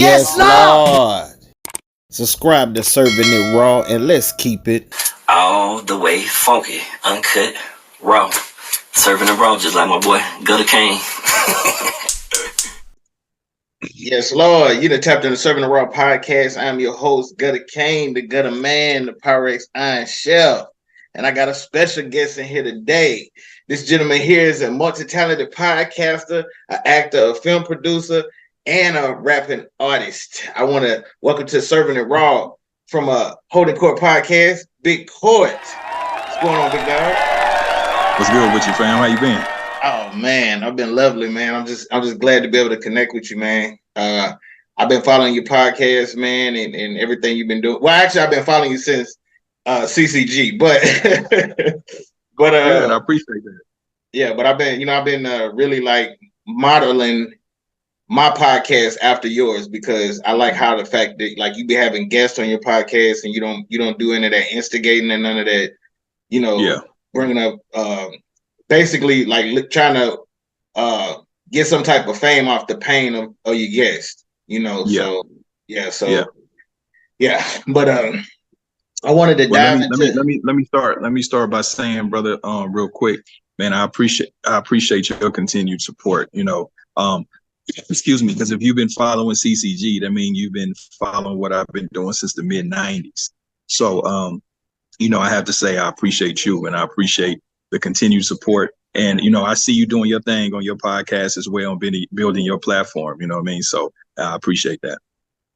Yes, Lord. Subscribe to CIRV'N IT RAW and let's keep it all the way funky, uncut, raw. CIRV'N IT RAW, just like my boy Gutter Kane. Yes, Lord. You done tapped into CIRV'N IT RAW Podcast. I'm your host, Gutter Kane, the Gutter Man, the Pyrex Iron Chef. And I got a special guest in here today. This gentleman here is a multi-talented podcaster, an actor, a film producer, and a rapping artist. I want to welcome to CIRV'N IT RAW from Holdin Court Podcast, Big Court. What's going on, big dog? What's good with you, fam? How you been? Oh man, I've been lovely, man. I'm just glad to be able to connect with you, man. I've been following your podcast, man, and everything you've been doing. Well, actually, I've been following you since CCG, but I appreciate that. Yeah, but I've been really like modeling my podcast after yours because I like how the fact that like you be having guests on your podcast and you don't do any of that instigating and none of that, bringing up basically like trying to get some type of fame off the pain of your guest, So but I wanted to dive into. Let me start by saying, brother, real quick, man, I appreciate your continued support. Excuse me, because if you've been following CCG, that means you've been following what I've been doing since the mid '90s. So, I have to say I appreciate you and I appreciate the continued support. And I see you doing your thing on your podcast as well, building your platform. You know what I mean? So I appreciate that.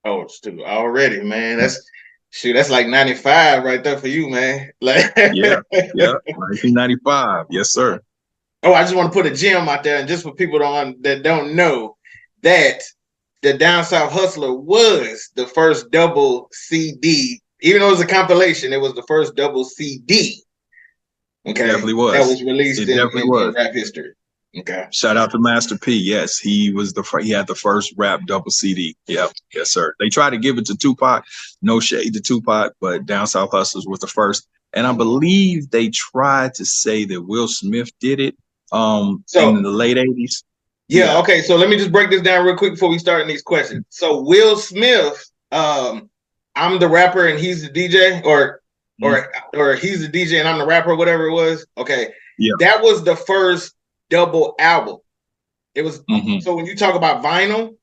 Oh, Stu, already, man. That's like 95 right there for you, man. Like yeah, 1995. Yes, sir. Oh, I just want to put a gem out there, and just for people that don't know, that the Down South Hustler was the first double CD. Even though it was a compilation, it was the first double CD. Okay, it definitely was. That was released in rap history. Okay. Shout out to Master P. Yes, he had the first rap double CD. Yep. Yes, sir. They tried to give it to Tupac. No shade to Tupac, but Down South Hustlers was the first. And I believe they tried to say that Will Smith did it in the late 80s. Yeah, okay. So let me just break this down real quick before we start in these questions. So Will Smith, I'm the rapper and he's the DJ, or he's the DJ and I'm the rapper, whatever it was. Okay. Yeah. That was the first double album. It was so when you talk about vinyl,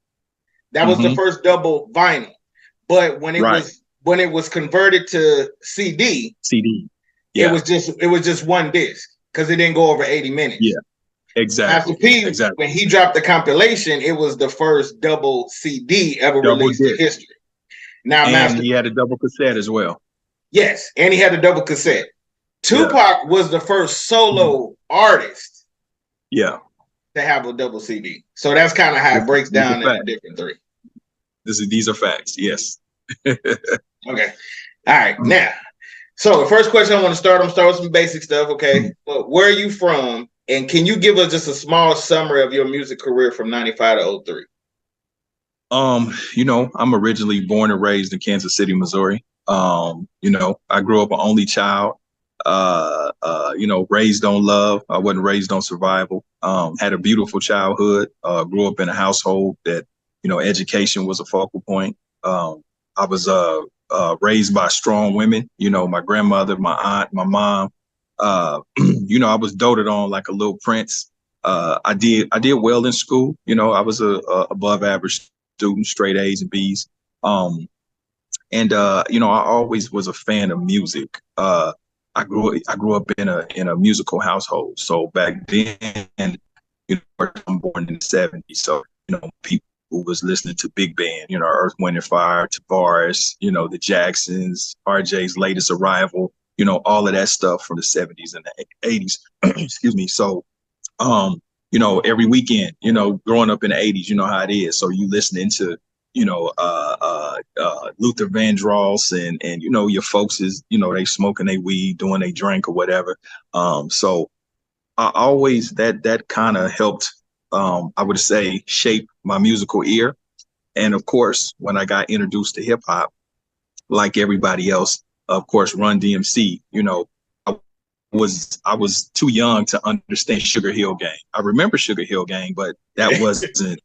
that was the first double vinyl. But when it was converted to CD, it was just one disc because it didn't go over 80 minutes. Yeah, exactly. Master P, when he dropped the compilation, it was the first double CD ever released in history. Now, he had a double cassette as well. Yes, and he had a double cassette. Tupac was the first solo artist. Yeah, to have a double CD. So that's kind of how it breaks down in the different three. These are facts. Yes. Okay. All right. Now, so the first question I want to start with some basic stuff. Okay. Well, where are you from? And can you give us just a small summary of your music career from 95 to 03? I'm originally born and raised in Kansas City, Missouri. I grew up an only child. Raised on love. I wasn't raised on survival. Had a beautiful childhood. Grew up in a household that, education was a focal point. I was raised by strong women, my grandmother, my aunt, my mom. I was doted on like a little prince. I did well in school. I was a above average student, straight A's and B's. I always was a fan of music. I grew up in a musical household. So back then, I'm born in the 70s. So, people was listening to big band, Earth, Wind and Fire, Tavares, the Jacksons, RJ's latest arrival, all of that stuff from the 70s and the 80s. Excuse me. So, every weekend, growing up in the 80s, you know how it is. So you listening to, Luther Vandross and your folks is, they smoking their weed, doing their drink or whatever. So I always, that kind of helped, I would say, shape my musical ear. And of course, when I got introduced to hip hop, like everybody else, of course, Run DMC, I was too young to understand Sugar Hill Gang. I remember Sugar Hill Gang, but that wasn't,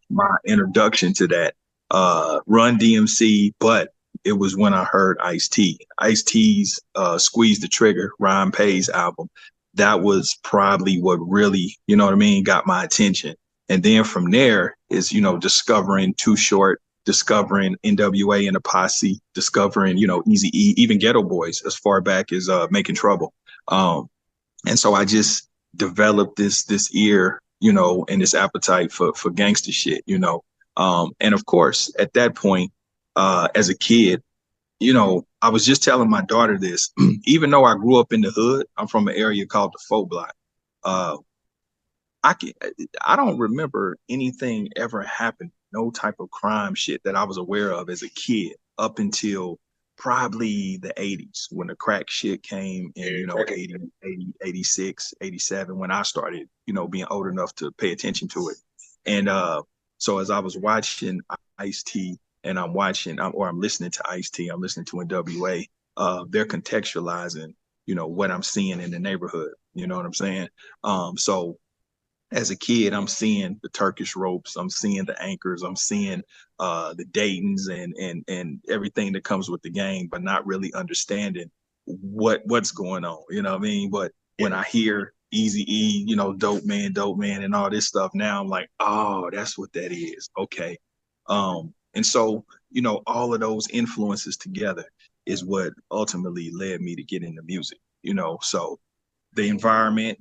my introduction to that. Run DMC, but it was when I heard Ice-T. Ice-T's Squeeze the Trigger, Ryan Pay's album. That was probably what really, you know what I mean, got my attention. And then from there is, you know, discovering Too Short, discovering NWA and the Posse, discovering, you know, Eazy-E, even Ghetto Boys as far back as Making Trouble. And so I just developed this ear, you know, and this appetite for gangster shit, you know. And of course, at that point, as a kid, you know, I was just telling my daughter this, even though I grew up in the hood, I'm from an area called the Faux Block. I don't remember anything ever happening, no type of crime shit that I was aware of as a kid up until probably the 80s when the crack shit came in, you know, 80, 86, 87, when I started, you know, being old enough to pay attention to it. And so as I was watching Ice-T and I'm listening to Ice-T, I'm listening to NWA, they're contextualizing, you know, what I'm seeing in the neighborhood. You know what I'm saying? So as a kid, I'm seeing the Turkish ropes, I'm seeing the anchors, I'm seeing the Daytons and everything that comes with the gang, but not really understanding what's going on. You know what I mean? But when I hear Eazy-E, you know, dope man, and all this stuff, now I'm like, oh, that's what that is. Okay. And so, you know, all of those influences together is what ultimately led me to get into music, you know. So the environment,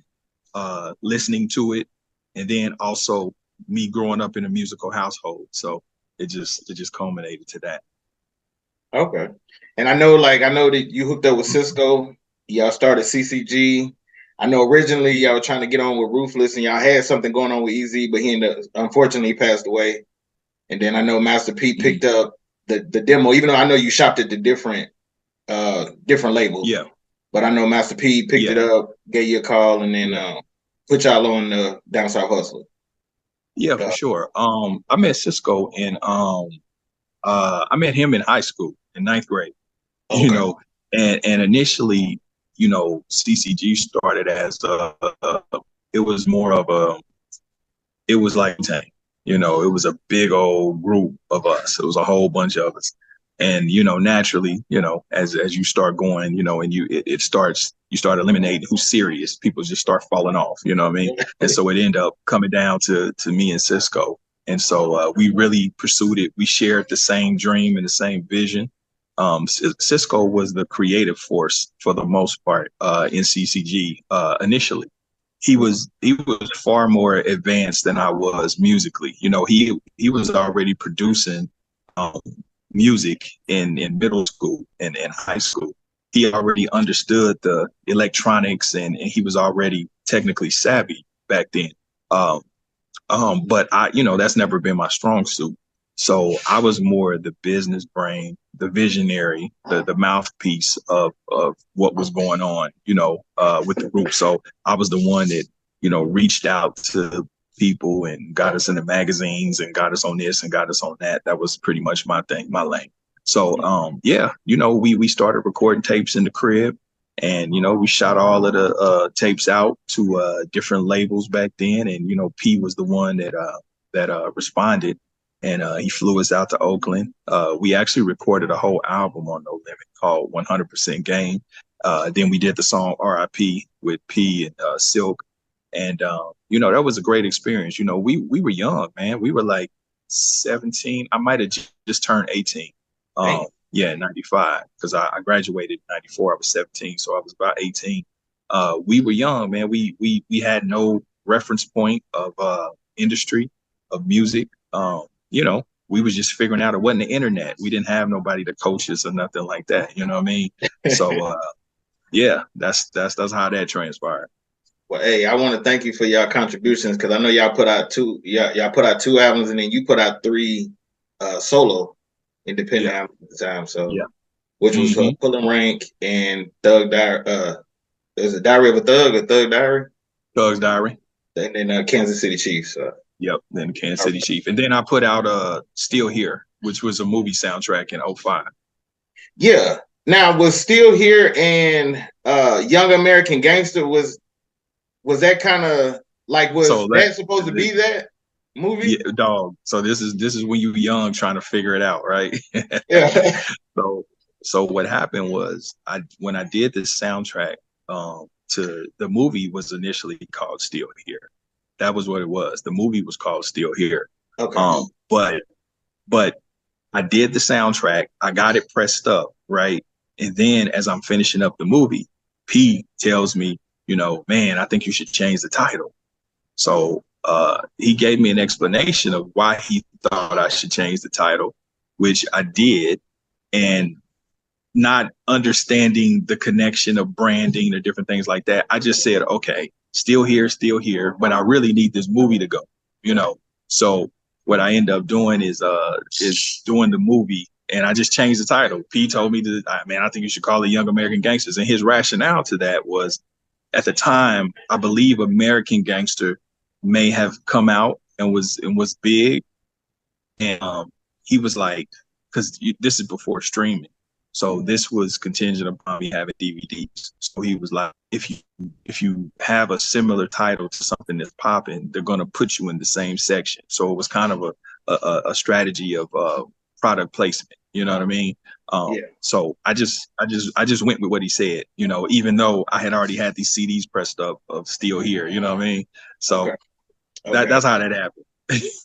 listening to it, and then also me growing up in a musical household. So it just culminated to that. Okay. And I know that you hooked up with Sisko. Y'all started CCG. I know originally y'all were trying to get on with Ruthless, and y'all had something going on with Eazy, but he unfortunately passed away. And then I know Master P picked up the demo, even though I know you shopped at the different labels. Yeah. But I know Master P picked it up, gave you a call, and then put y'all on the Down South Hustler. Yeah, for sure. I met Sisko and I met him in high school in 9th grade. Okay. You know, and initially, you know, CCG started as it was more of it was like you know, it was a big old group of us. It was a whole bunch of us. And, you know, naturally, you know, as you start going, you know, and you start eliminating who's serious, people just start falling off, you know what I mean? And so it ended up coming down to me and Sisko. And so we really pursued it. We shared the same dream and the same vision. Sisko was the creative force for the most part in CCG initially. He was far more advanced than I was musically. You know, he was already producing music in middle school and in high school. He already understood the electronics and he was already technically savvy back then. But you know, that's never been my strong suit. So I was more the business brain, the visionary, the mouthpiece of what was going on, you know, with the group. So I was the one that, you know, reached out to people and got us in the magazines and got us on this and got us on that. That was pretty much my thing, my lane. So yeah, you know, we started recording tapes in the crib. And, you know, we shot all of the tapes out to different labels back then. And, you know, P was the one that responded. And he flew us out to Oakland. We actually recorded a whole album on No Limit called 100% Game. Then we did the song R.I.P. with P and Silk. And, you know, that was a great experience. You know, we were young, man. We were like 17. I might have just turned 18. Yeah, in 95, because I graduated in 94. I was 17, so I was about 18. We were young, man. We had no reference point of industry, of music. You know, we was just figuring out it wasn't the internet. We didn't have nobody to coach us or nothing like that. You know what I mean? So yeah, that's how that transpired. Well, hey, I want to thank you for y'all contributions, because I know y'all put out y'all put out 2 albums, and then you put out 3 solo independent albums at the time. So which was Pulling Rank and Thug Diary. There's a Diary of a Thug or Thug Diary? Thug's Diary. And then Kansas City Chiefs. Yep, then Kansas City Chief. And then I put out Still Here, which was a movie soundtrack in 05. Yeah. Now, was Still Here and Young American Gangster, was that kind of like, was that supposed to be that? movie? Yeah, dog. So this is when you young trying to figure it out, right? Yeah. So what happened was when I did this soundtrack to the movie was initially called Still Here. That was what it was. The movie was called Still Here. Okay. But I did the soundtrack. I got it pressed up, right? And then as I'm finishing up the movie, P tells me, man, I think you should change the title. So he gave me an explanation of why he thought I should change the title, which I did. And not understanding the connection of branding or different things like that, I just said, okay, still here, but I really need this movie to go. So what I end up doing is doing the movie, and I just changed the title. P told me to, man, I think you should call it Young American Gangsters, and his rationale to that was, at the time, I believe American Gangster may have come out and was big, and he was like, because this is before streaming. So this was contingent upon me having DVDs. So he was like, if you have a similar title to something that's popping, they're gonna put you in the same section. So it was kind of a strategy of product placement. You know what I mean? So I just went with what he said. Even though I had already had these CDs pressed up of Still Here. You know what I mean? So that's how that happened.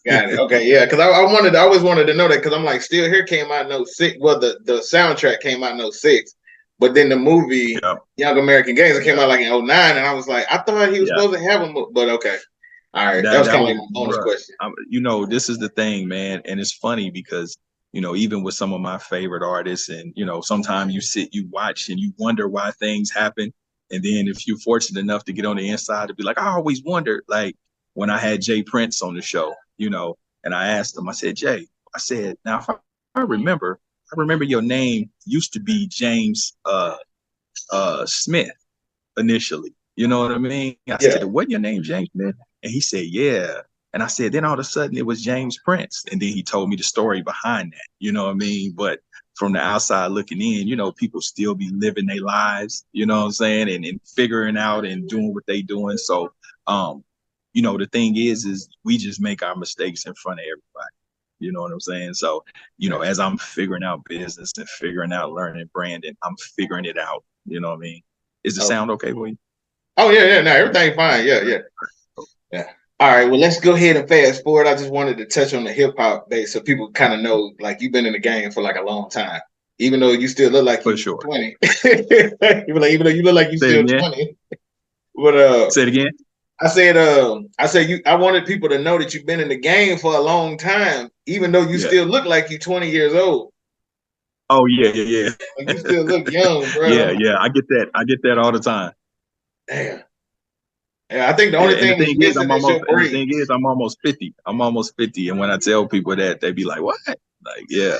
Got it. Okay, yeah, because I always wanted to know that, because I'm like, Still Here came out in 06. Well, the soundtrack came out in 06, but then the movie Young American Gangster came out like in 09, and I was like, I thought he was supposed to have a movie, but okay. All right, that was kind of like my bonus question. This is the thing, man, and it's funny because even with some of my favorite artists, and sometimes you watch and you wonder why things happen, and then if you're fortunate enough to get on the inside to be like, I always wondered, like when I had Jay Prince on the show, and I asked him, I said, Jay, now if I remember your name used to be James Smith initially. You know what I mean? I said, wasn't your name James Smith? And he said, yeah. And I said, then all of a sudden it was James Prince. And then he told me the story behind that. You know what I mean? But from the outside looking in, people still be living their lives, you know what I'm saying? And figuring out and doing what they doing. So, the thing is we just make our mistakes in front of everybody. You know what I'm saying? So, as I'm figuring out business and figuring out learning branding, I'm figuring it out. You know what I mean? Is the sound okay for you? Oh, yeah. No, everything fine. Yeah. All right, well, let's go ahead and fast forward. I just wanted to touch on the hip hop base so people kind of know, like, you've been in the game for like a long time, even though you still look like you're 20. Even though you look like you're still 20. But say it again. I wanted people to know that you've been in the game for a long time, even though you still look like you're 20 years old. Oh yeah. Like, you still look young, bro. Yeah. I get that all the time. Damn. Yeah, I think the only thing is I'm almost 50. I'm almost 50, and when I tell people that, they be like, "What?" Like, yeah,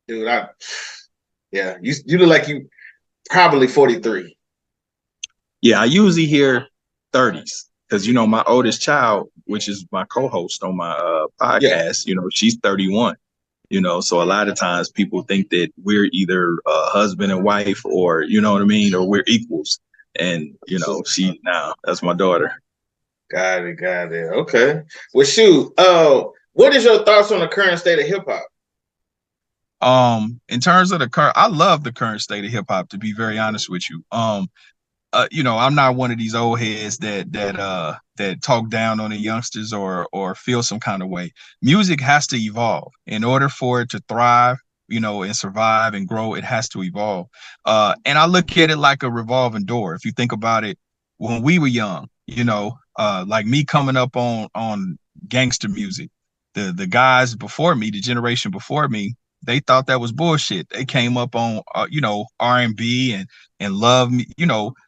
dude. You look like you probably 43. Yeah, I usually hear 30s because my oldest child, which is my co-host on my podcast, she's 31. So a lot of times people think that we're either husband and wife, or you know what I mean, or we're equals. And that's my daughter. Got it. Okay. Well, shoot. What is your thoughts on the current state of hip hop? In terms of I love the current state of hip hop, to be very honest with you. I'm not one of these old heads that talk down on the youngsters or feel some kind of way. Music has to evolve in order for it to thrive. And survive and grow, it has to evolve. And I look at it like a revolving door. If you think about it, when we were young, like me coming up on gangster music, the guys before me, the generation before me, they thought that was bullshit. They came up on, R&B and love,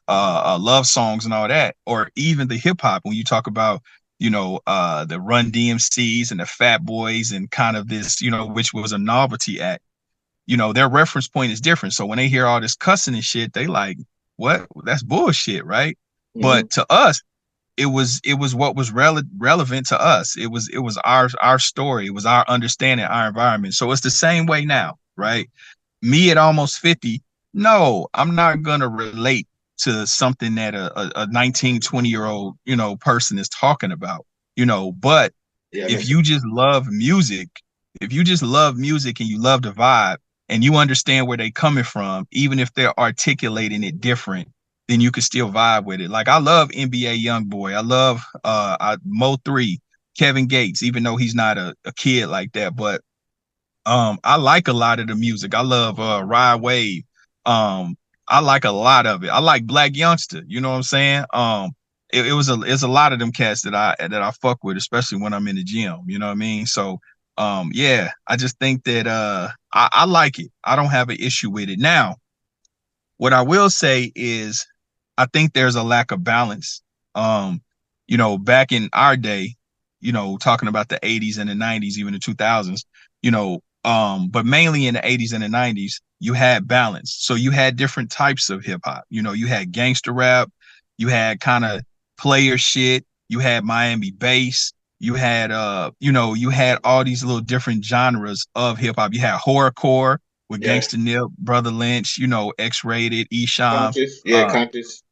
love songs and all that, or even the hip hop. When you talk about the Run DMCs and the Fat Boys and kind of this, which was a novelty act. Their reference point is different. So when they hear all this cussing and shit, they like, what? That's bullshit, right? Mm-hmm. But to us, it was what was relevant to us. It was our story. It was our understanding, our environment. So it's the same way now, right? Me at almost 50, no, I'm not gonna relate to something that a 19, 20-year-old, person is talking about, but Yeah, if you just love music, if you just love music and you love the vibe and you understand where they coming from, even if they're articulating it different, then you can still vibe with it. Like I love NBA Youngboy. I love Mo3, Kevin Gates, even though he's not a kid like that. But I like a lot of the music. I love Ride Wave. Um, I like a lot of it. I like Black Youngster. You know what I'm saying? It's a lot of them cats that I fuck with, especially when I'm in the gym. You know what I mean? So yeah, I just think that I like it. I don't have an issue with it. Now, what I will say is I think there's a lack of balance. Um, back in our day, talking about the 80s and the 90s, even the 2000s, but mainly in the 80s and the 90s, you had balance. So you had different types of hip hop. You had gangster rap, you had kind of player shit, you had Miami bass, you had you had all these little different genres of hip hop. You had horrorcore with Gangsta Nip, Brother Lynch, X-Rated, Esham. Conscious.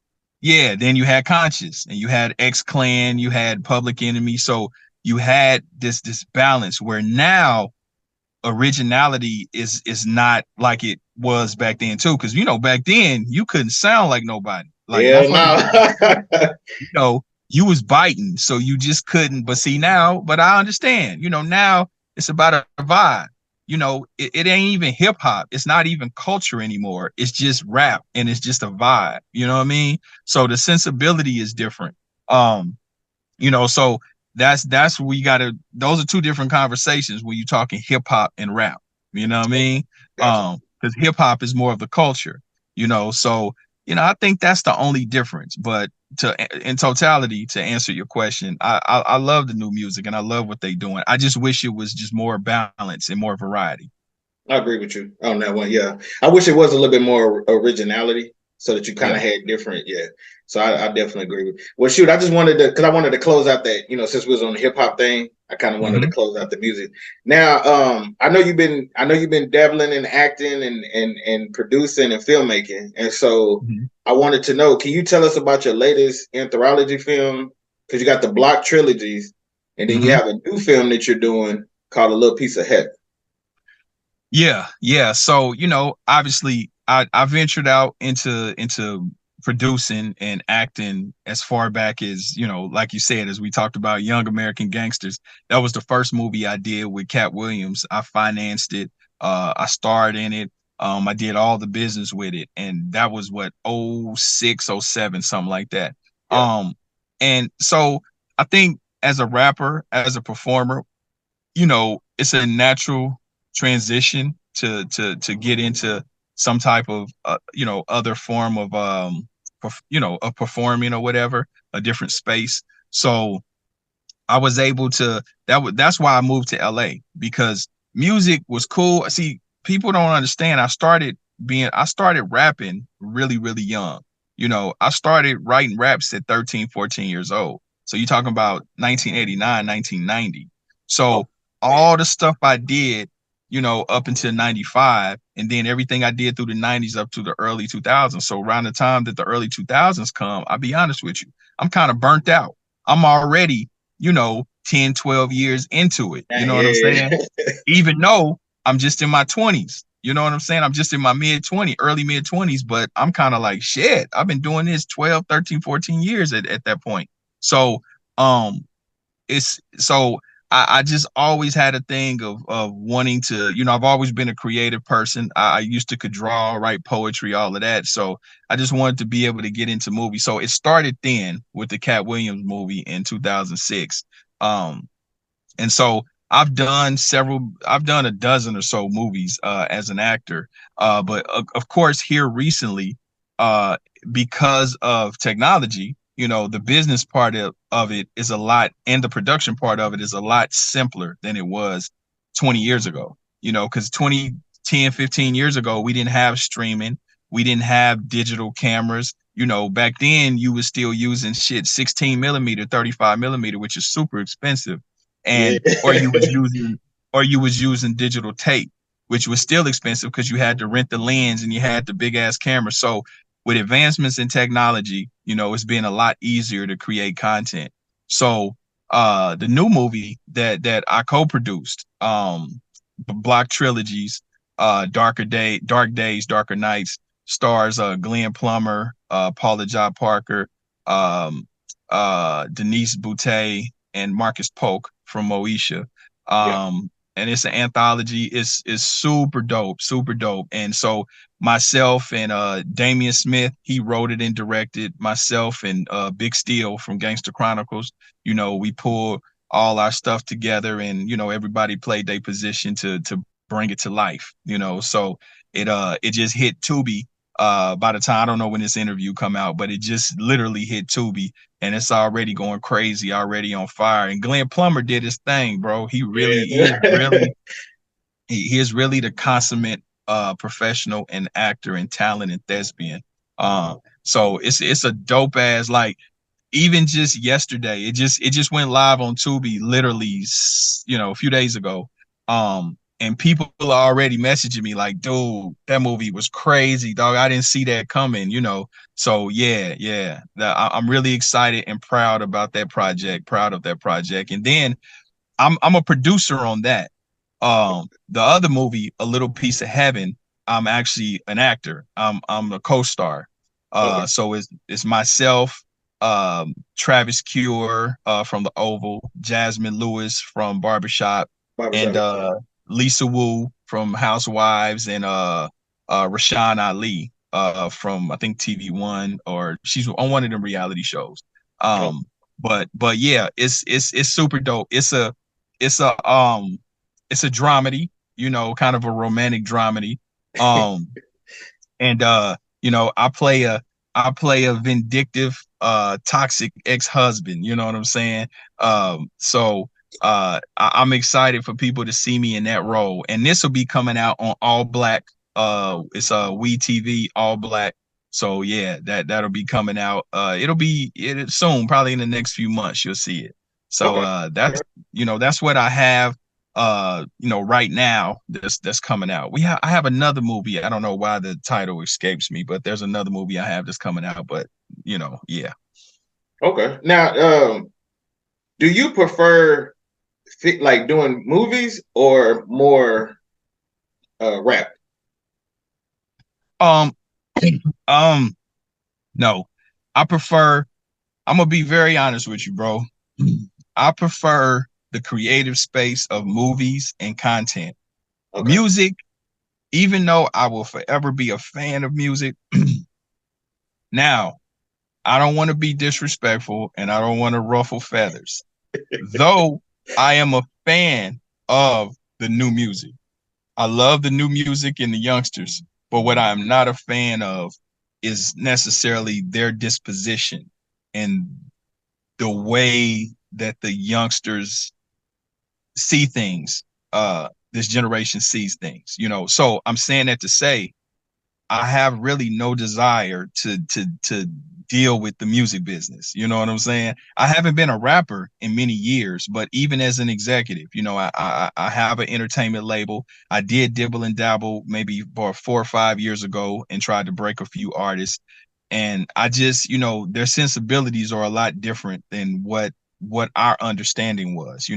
Yeah, then you had Conscious and you had X-Clan, you had Public Enemy. So you had this balance where now originality is not like it was back then too. Because back then you couldn't sound like nobody. Like you was biting, so you just couldn't. But see now, but I understand. Now it's about a vibe. It ain't even hip hop. It's not even culture anymore. It's just rap and it's just a vibe. You know what I mean? So the sensibility is different. So that's we gotta, those are two different conversations when you're talking hip hop and rap. You know what I mean? Gotcha. Because hip hop is more of the culture, so I think that's the only difference. But in totality, to answer your question, I love the new music and I love what they're doing. I just wish it was just more balance and more variety. I agree with you on that one. Yeah, I wish it was a little bit more originality so that you kind of had different. Yeah, so I definitely agree with. Well, shoot, I just wanted to, because I wanted to close out that, since we was on the hip hop thing, I kind of wanted to close out the music. Now, I know you've been dabbling in acting and producing and filmmaking, and so I wanted to know, can you tell us about your latest anthology film? Because you got the Block Trilogies, and then you have a new film that you're doing called A Little Piece of Heaven. Yeah. So, obviously I ventured out into producing and acting as far back as, like you said, as we talked about Young American Gangsters. That was the first movie I did with Cat Williams. I financed it. I starred in it. I did all the business with it. And that was what, 06, 07, something like that. Yeah. And so I think as a rapper, as a performer, it's a natural transition to get into some type of other form of of performing or whatever, a different space. So I was able to, that's why I moved to LA, because music was cool. See, people don't understand. I started rapping really, really young. I started writing raps at 13, 14 years old. So you're talking about 1989, 1990. So all the stuff I did, up until 95, and then everything I did through the 90s up to the early 2000s. So around the time that the early 2000s come, I'll be honest with you, I'm kind of burnt out. I'm already, 10, 12 years into it. You know what I'm saying? Even though I'm just in my 20s. You know what I'm saying? I'm just in my early mid 20s, but I'm kind of like, shit, I've been doing this 12, 13, 14 years at that point. So, I just always had a thing of wanting to, I've always been a creative person. I used to could draw, write poetry, all of that. So I just wanted to be able to get into movies. So it started then with the Cat Williams movie in 2006. And so I've done a dozen or so movies as an actor. But of course, here recently, because of technology, the business part of it is a lot, and the production part of it is a lot simpler than it was 20 years ago, because 10, 15 years ago, we didn't have streaming. We didn't have digital cameras. Back then you was still using 16 millimeter, 35 millimeter, which is super expensive. And, or you was using digital tape, which was still expensive because you had to rent the lens and you had the big ass camera. So with advancements in technology, it's been a lot easier to create content. So the new movie that I co-produced, Block Trilogies, Dark Days, Darker Nights, stars Glenn Plummer, Paula Jai Parker, um, Denise Boutte, and Marcus Polk from Moesha. Yeah. And it's an anthology. It's super dope, super dope. And so myself and Damian Smith, he wrote it and directed. Myself and Big Steel from Gangster Chronicles, we pulled all our stuff together, and everybody played their position to bring it to life. So it just hit Tubi. By the time, I don't know when this interview come out, but it just literally hit Tubi, and it's already going crazy, already on fire. And Glenn Plummer did his thing, bro. He is really the consummate professional and actor and talent and thespian. So it's a dope ass, like, even just yesterday, it just went live on Tubi literally, a few days ago. And people are already messaging me like, dude, that movie was crazy, dog. I didn't see that coming, So yeah. I'm really excited and proud about that project, proud of that project. And then I'm a producer on that. The other movie, A Little Piece of Heaven, I'm actually an actor. I'm a co-star. Okay. So it's myself, Travis Cure from The Oval, Jasmine Lewis from Barbershop, and Lisa Wu from Housewives, and Rashawn Ali from, I think, TV One, or she's on one of them reality shows. But yeah, it's super dope. It's a dramedy, kind of a romantic dramedy. And I play a vindictive, toxic ex-husband, you know what I'm saying? So I'm excited for people to see me in that role. And this will be coming out on All Black. It's We TV All Black. So yeah, that'll be coming out. It'll be soon, probably in the next few months, you'll see it. So that's what I have right now that's coming out. I have another movie. I don't know why the title escapes me, but there's another movie I have that's coming out. But yeah. Okay. Now, do you prefer like doing movies or more rap? No, I'm gonna be very honest with you, bro. I prefer the creative space of movies and content. Okay. Music, even though I will forever be a fan of music, now I don't want to be disrespectful and I don't want to ruffle feathers. Though I am a fan of the new music. I love the new music and the youngsters, but what I'm not a fan of is necessarily their disposition and the way that the youngsters see things. This generation sees things, So I'm saying that to say I have really no desire to deal with the music business. You know what I'm saying? I haven't been a rapper in many years, but even as an executive, I have an entertainment label. I did dibble and dabble maybe about 4 or 5 years ago and tried to break a few artists. And I just, their sensibilities are a lot different than what our understanding was.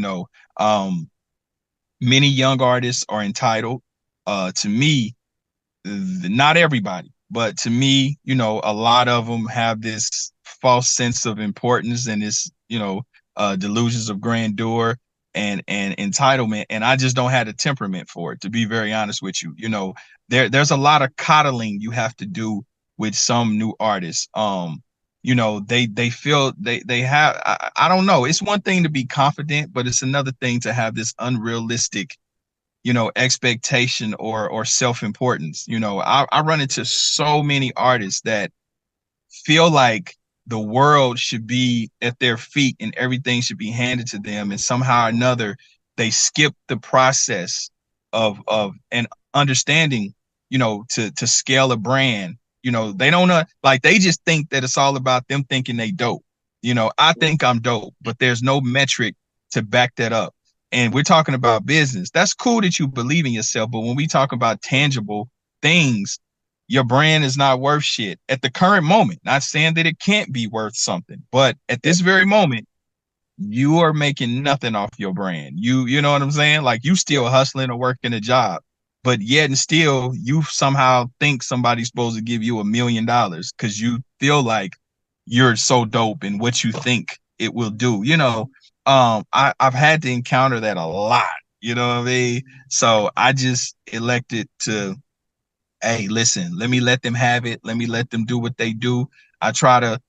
Many young artists are entitled. To me, not everybody, but to me, a lot of them have this false sense of importance and this, delusions of grandeur and entitlement. And I just don't have the temperament for it, to be very honest with you. There's a lot of coddling you have to do with some new artists. They feel they have, I don't know. It's one thing to be confident, but it's another thing to have this unrealistic expectation or self-importance. I run into so many artists that feel like the world should be at their feet and everything should be handed to them, and somehow or another they skip the process of and understanding, to scale a brand. They don't know, like, they just think that it's all about them thinking they dope. I think I'm dope, but there's no metric to back that up. And we're talking about business. That's cool that you believe in yourself, but when we talk about tangible things, your brand is not worth shit at the current moment. Not saying that it can't be worth something, but at this very moment, you are making nothing off your brand. You know what I'm saying? Like, you still hustling or working a job, but yet and still you somehow think somebody's supposed to give you $1 million because you feel like you're so dope in what you think it will do. I've had to encounter that a lot. You know what I mean? So I just elected to, hey, listen, let me let them have it. Let me let them do what they do. I try to,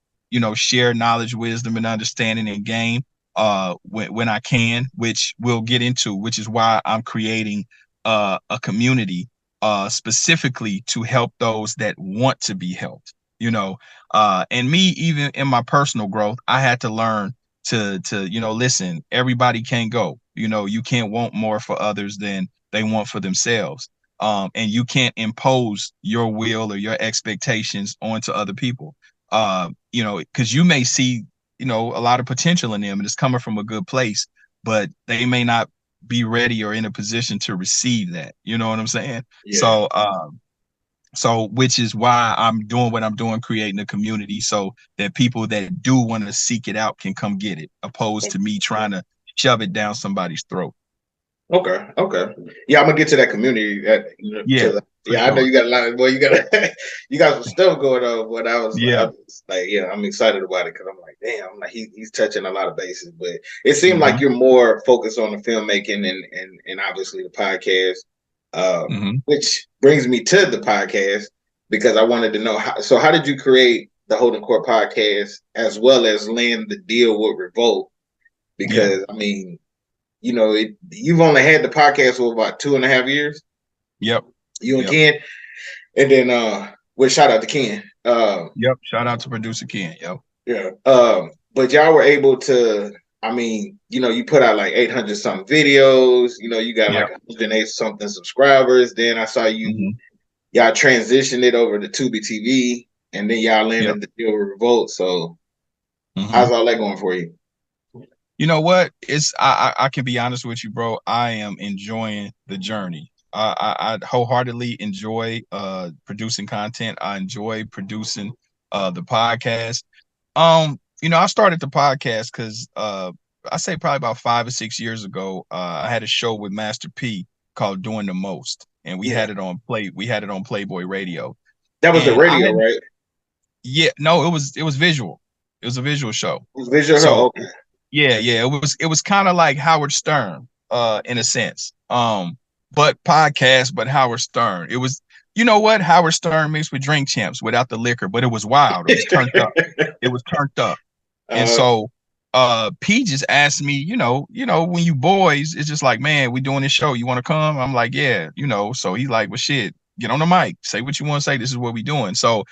share knowledge, wisdom, and understanding and game when I can, which we'll get into, which is why I'm creating a community specifically to help those that want to be helped. And me, even in my personal growth, I had to learn to listen, everybody can't go. You can't want more for others than they want for themselves. And you can't impose your will or your expectations onto other people. Because you may see, a lot of potential in them and it's coming from a good place, but they may not be ready or in a position to receive that. You know what I'm saying? Yeah. So which is why I'm doing what I'm doing, creating a community so that people that do want to seek it out can come get it, opposed to me trying to shove it down somebody's throat. Okay. Yeah, I'm gonna get to that community. I know you got a lot of, you got some stuff going on. But I was like, I'm excited about it because I'm like, damn, he's touching a lot of bases. But it seemed like you're more focused on the filmmaking and obviously the podcast, which brings me to the podcast because I wanted to know how did you create the Holdin Court Podcast as well as land the deal with Revolt? Because you've only had the podcast for about 2.5 years. Yep. You and Ken. And then shout out to Ken. Yep. Shout out to producer Ken. Yep. Yeah. But y'all were able to, you put out like 800 something videos, you got like 108 something subscribers. Then I saw y'all transitioned it over to Tubi TV, and then y'all landed the deal with Revolt. So how's all that going for you? You know what? I can be honest with you, bro. I am enjoying the journey. I wholeheartedly enjoy producing content. I enjoy producing the podcast. I started the podcast because I say probably about 5 or 6 years ago, I had a show with Master P called Doing the Most, and we had it on Playboy Radio. That was the radio, right? Yeah, no, it was visual. It was a visual show. It was visual. So, okay. Yeah. It was kind of like Howard Stern, in a sense. But podcast, but Howard Stern. It was, Howard Stern mixed with Drink Champs without the liquor, but it was wild. It was turned up. And so P just asked me, when you boys, it's just like, man, we doing this show. You want to come? I'm like, yeah, So he's like, well, shit, get on the mic, say what you want to say. This is what we doing. So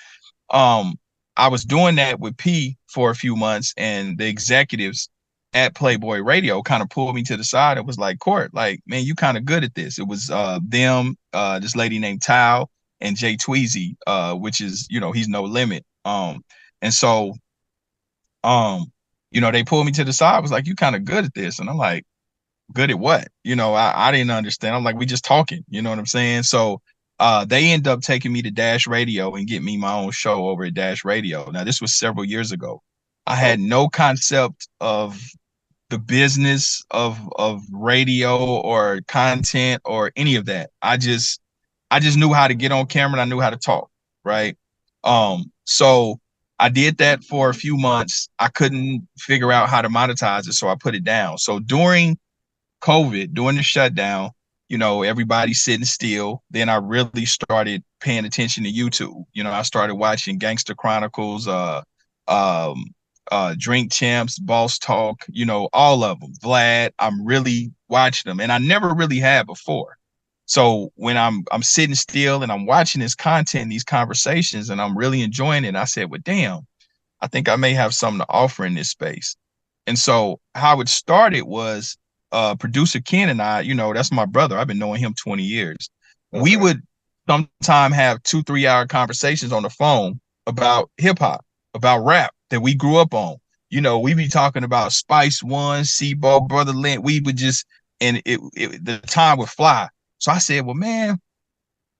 I was doing that with P for a few months, and the executives at Playboy Radio kind of pulled me to the side. It was like, Court, like, man, you kind of good at this. It was them, this lady named Tao, and Jay Tweezy, which is, he's No Limit. And so, they pulled me to the side. I was like, you kind of good at this. And I'm like, good at what? I didn't understand. I'm like, we just talking, you know what I'm saying? So they end up taking me to Dash Radio and get me my own show over at Dash Radio. Now, this was several years ago. I had no concept of the business of radio or content or any of that. I just knew how to get on camera and I knew how to talk, right? So I did that for a few months. I couldn't figure out how to monetize it, so I put it down. So during COVID, during the shutdown, everybody's sitting still. Then I really started paying attention to YouTube. I started watching Gangster Chronicles, Drink Champs, Boss Talk, all of them. Vlad, I'm really watching them, and I never really had before. So when I'm sitting still and I'm watching this content, these conversations, and I'm really enjoying it, I said, well, damn, I think I may have something to offer in this space. And so how it started was producer Ken and I, that's my brother. I've been knowing him 20 years. Okay. We would sometime have 2-3 hour conversations on the phone about hip hop, about rap that we grew up on. We be talking about Spice One, C-Ball, Brother Lint. We would just, and the time would fly. So I said, well, man,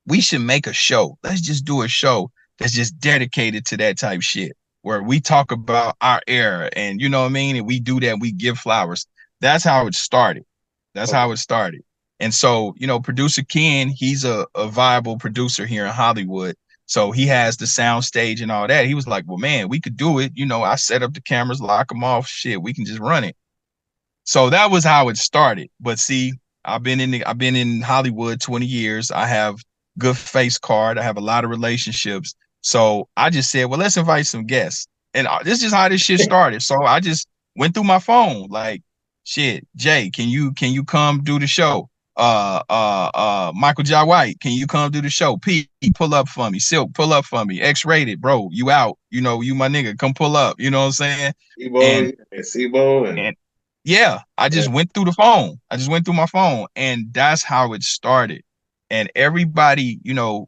we should make a show. Let's just do a show that's just dedicated to that type shit. where we talk about our era, and you know what I mean, and we do that, we give flowers. That's how it started. That's how it started. And so, you know, producer Ken, he's a viable producer here in Hollywood. So he has the sound stage and all that. He was like, well, man, we could do it. You know, I set up the cameras, lock them off. Shit, we can just run it. So that was how it started. But see, I've been in Hollywood 20 years. I have good face card. I have a lot of relationships. So I just said, well, let's invite some guests. And this is how this shit started. So I just went through my phone, like, shit, Jay, can you come do the show? Michael J. White, can you come do the show? P, pull up for me. Silk, pull up for me. X-rated, bro, you out. You know, you my nigga, come pull up. You know what I'm saying? And yeah, I just went through the phone. I just went through my phone, and that's how it started. And everybody, you know,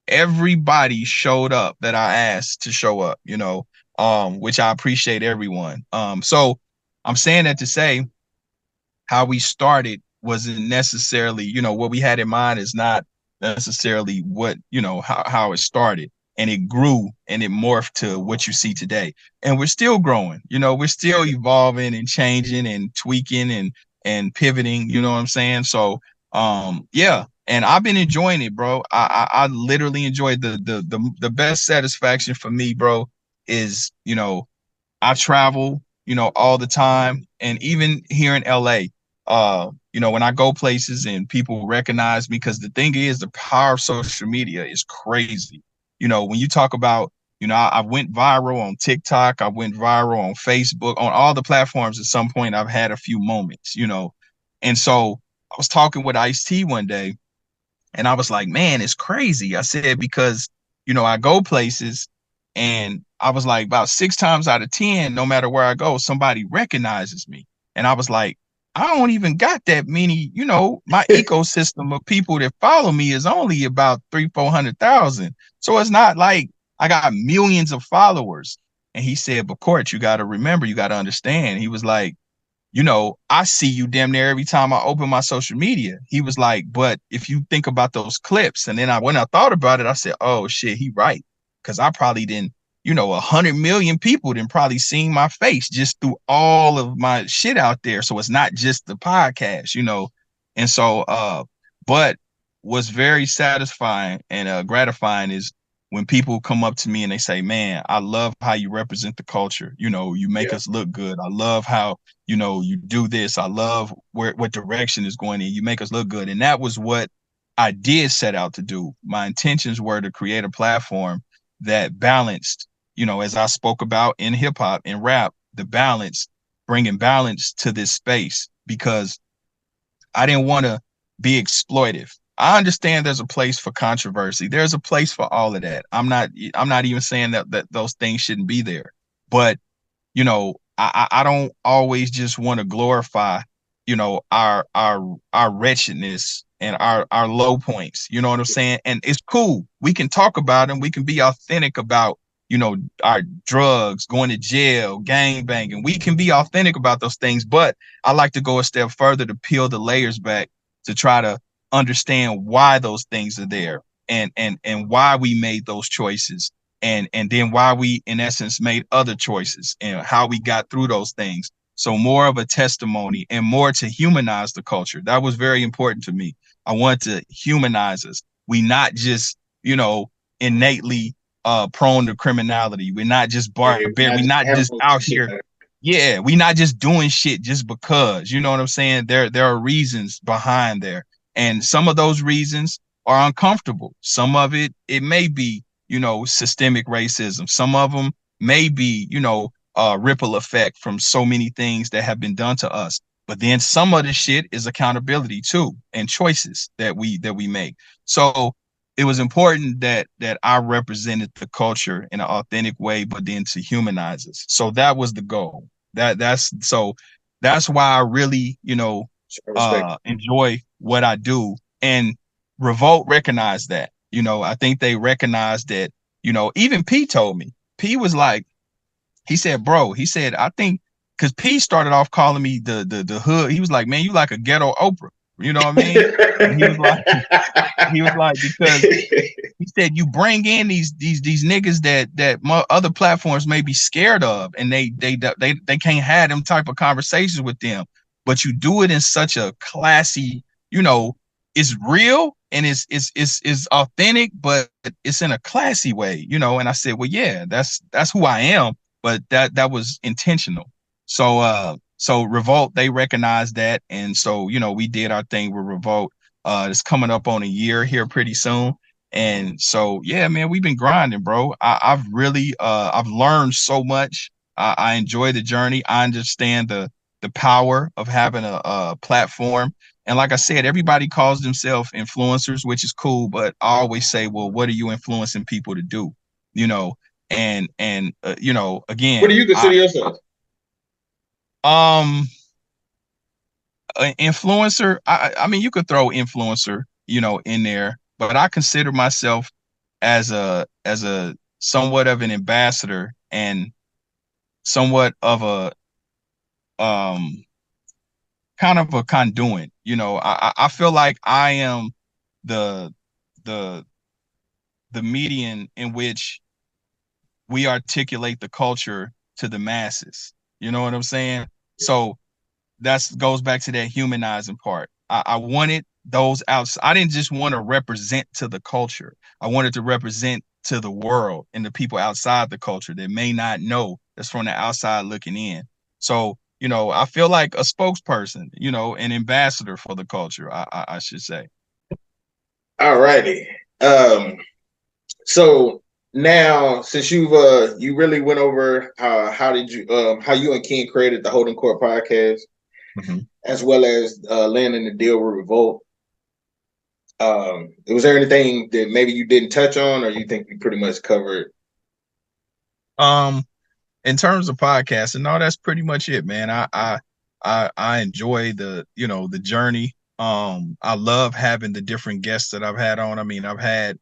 everybody showed up that I asked to show up, you know, which I appreciate everyone. So I'm saying that to say how we started wasn't necessarily, you know, what we had in mind is not necessarily what, you know, how it started. And it grew and it morphed to what you see today. And we're still growing, you know, we're still evolving and changing and tweaking and pivoting, you know what I'm saying? So yeah, and I've been enjoying it, bro. I literally enjoyed the best satisfaction for me, bro, is, you know, I travel, you know, all the time. And even here in LA, you know, when I go places and people recognize me, because the thing is, the power of social media is crazy. You know, when you talk about, you know, I went viral on TikTok, I went viral on Facebook, on all the platforms. At some point, I've had a few moments, you know. And so I was talking with Ice-T one day, and I was like, man, it's crazy. I said, because, you know, I go places, and I was like, about 6 times out of 10, no matter where I go, somebody recognizes me. And I was like, I don't even got that many, you know, my ecosystem of people that follow me is only about 300,000-400,000. So it's not like I got millions of followers. And he said, but Court, you got to remember, you got to understand. He was like, you know, I see you damn near every time I open my social media. He was like, but if you think about those clips, and then when I thought about it, I said, oh shit, he right. Cause I probably didn't, you know, 100 million people didn't probably seen my face just through all of my shit out there. So it's not just the podcast, you know? And so, but what's very satisfying and gratifying is when people come up to me and they say, man, I love how you represent the culture. You know, you make us look good. I love how, you know, you do this. I love what direction is going in. You make us look good. And that was what I did set out to do. My intentions were to create a platform that balanced, you know, as I spoke about in hip hop and rap, the balance, bringing balance to this space, because I didn't want to be exploitive. I understand there's a place for controversy. There's a place for all of that. I'm not even saying that those things shouldn't be there. But, you know, I don't always just want to glorify, you know, our wretchedness and our low points. You know what I'm saying? And it's cool. We can talk about them. We can be authentic about, you know, our drugs, going to jail, gang banging. We can be authentic about those things. But I like to go a step further to peel the layers back to try to understand why those things are there and why we made those choices and then why we in essence made other choices and how we got through those things. So more of a testimony and more to humanize the culture. That was very important to me. I want to humanize us. We not just, you know, innately prone to criminality. We're not just barbaric. We're not just out here. Yeah, we're not just doing shit just because. You know what I'm saying? There are reasons behind there. And some of those reasons are uncomfortable. Some of it may be, you know, systemic racism. Some of them may be, you know, ripple effect from so many things that have been done to us. But then some of the shit is accountability too, and choices that we make. So it was important that I represented the culture in an authentic way, but then to humanize us. So that was the goal. That's why I really, you know, enjoy what I do. And Revolt recognized that. You know, I think they recognized that, you know, even P told me. P was like, he said, bro, he said, I think, because P started off calling me the hood. He was like, man, you like a ghetto Oprah. You know what I mean? And he was like, because he said you bring in these niggas that other platforms may be scared of, and they can't have them type of conversations with them, but you do it in such a classy, it's real and it's authentic, but it's in a classy way, And I said, well, yeah, that's who I am, but that was intentional. So Revolt, they recognized that, and so we did our thing with Revolt. It's coming up on a year here pretty soon. And so, yeah, man, we've been grinding, bro. I've really, I've learned so much. I enjoy the journey. I understand the power of having a platform. And like I said, everybody calls themselves influencers, which is cool. But I always say, well, what are you influencing people to do? And again, What do you consider yourself? Influencer. I mean, you could throw influencer, in there, but I consider myself as a somewhat of an ambassador and somewhat of a kind of a conduit. I feel like I am the median in which we articulate the culture to the masses. You know what I'm saying? So that goes back to that humanizing part. I wanted those outside. I didn't just want to represent to the culture. I wanted to represent to the world and the people outside the culture that may not know, that's from the outside looking in. So, I feel like a spokesperson, an ambassador for the culture, I should say. All righty. So now, since you really went over how you and Ken created the Holdin Court Podcast, as well as landing the deal with Revolt, was there anything that maybe you didn't touch on, or you think you pretty much covered? In terms of podcasting, no, that's pretty much it, man. I enjoy the the journey. I love having the different guests that I've had on. I mean, I've had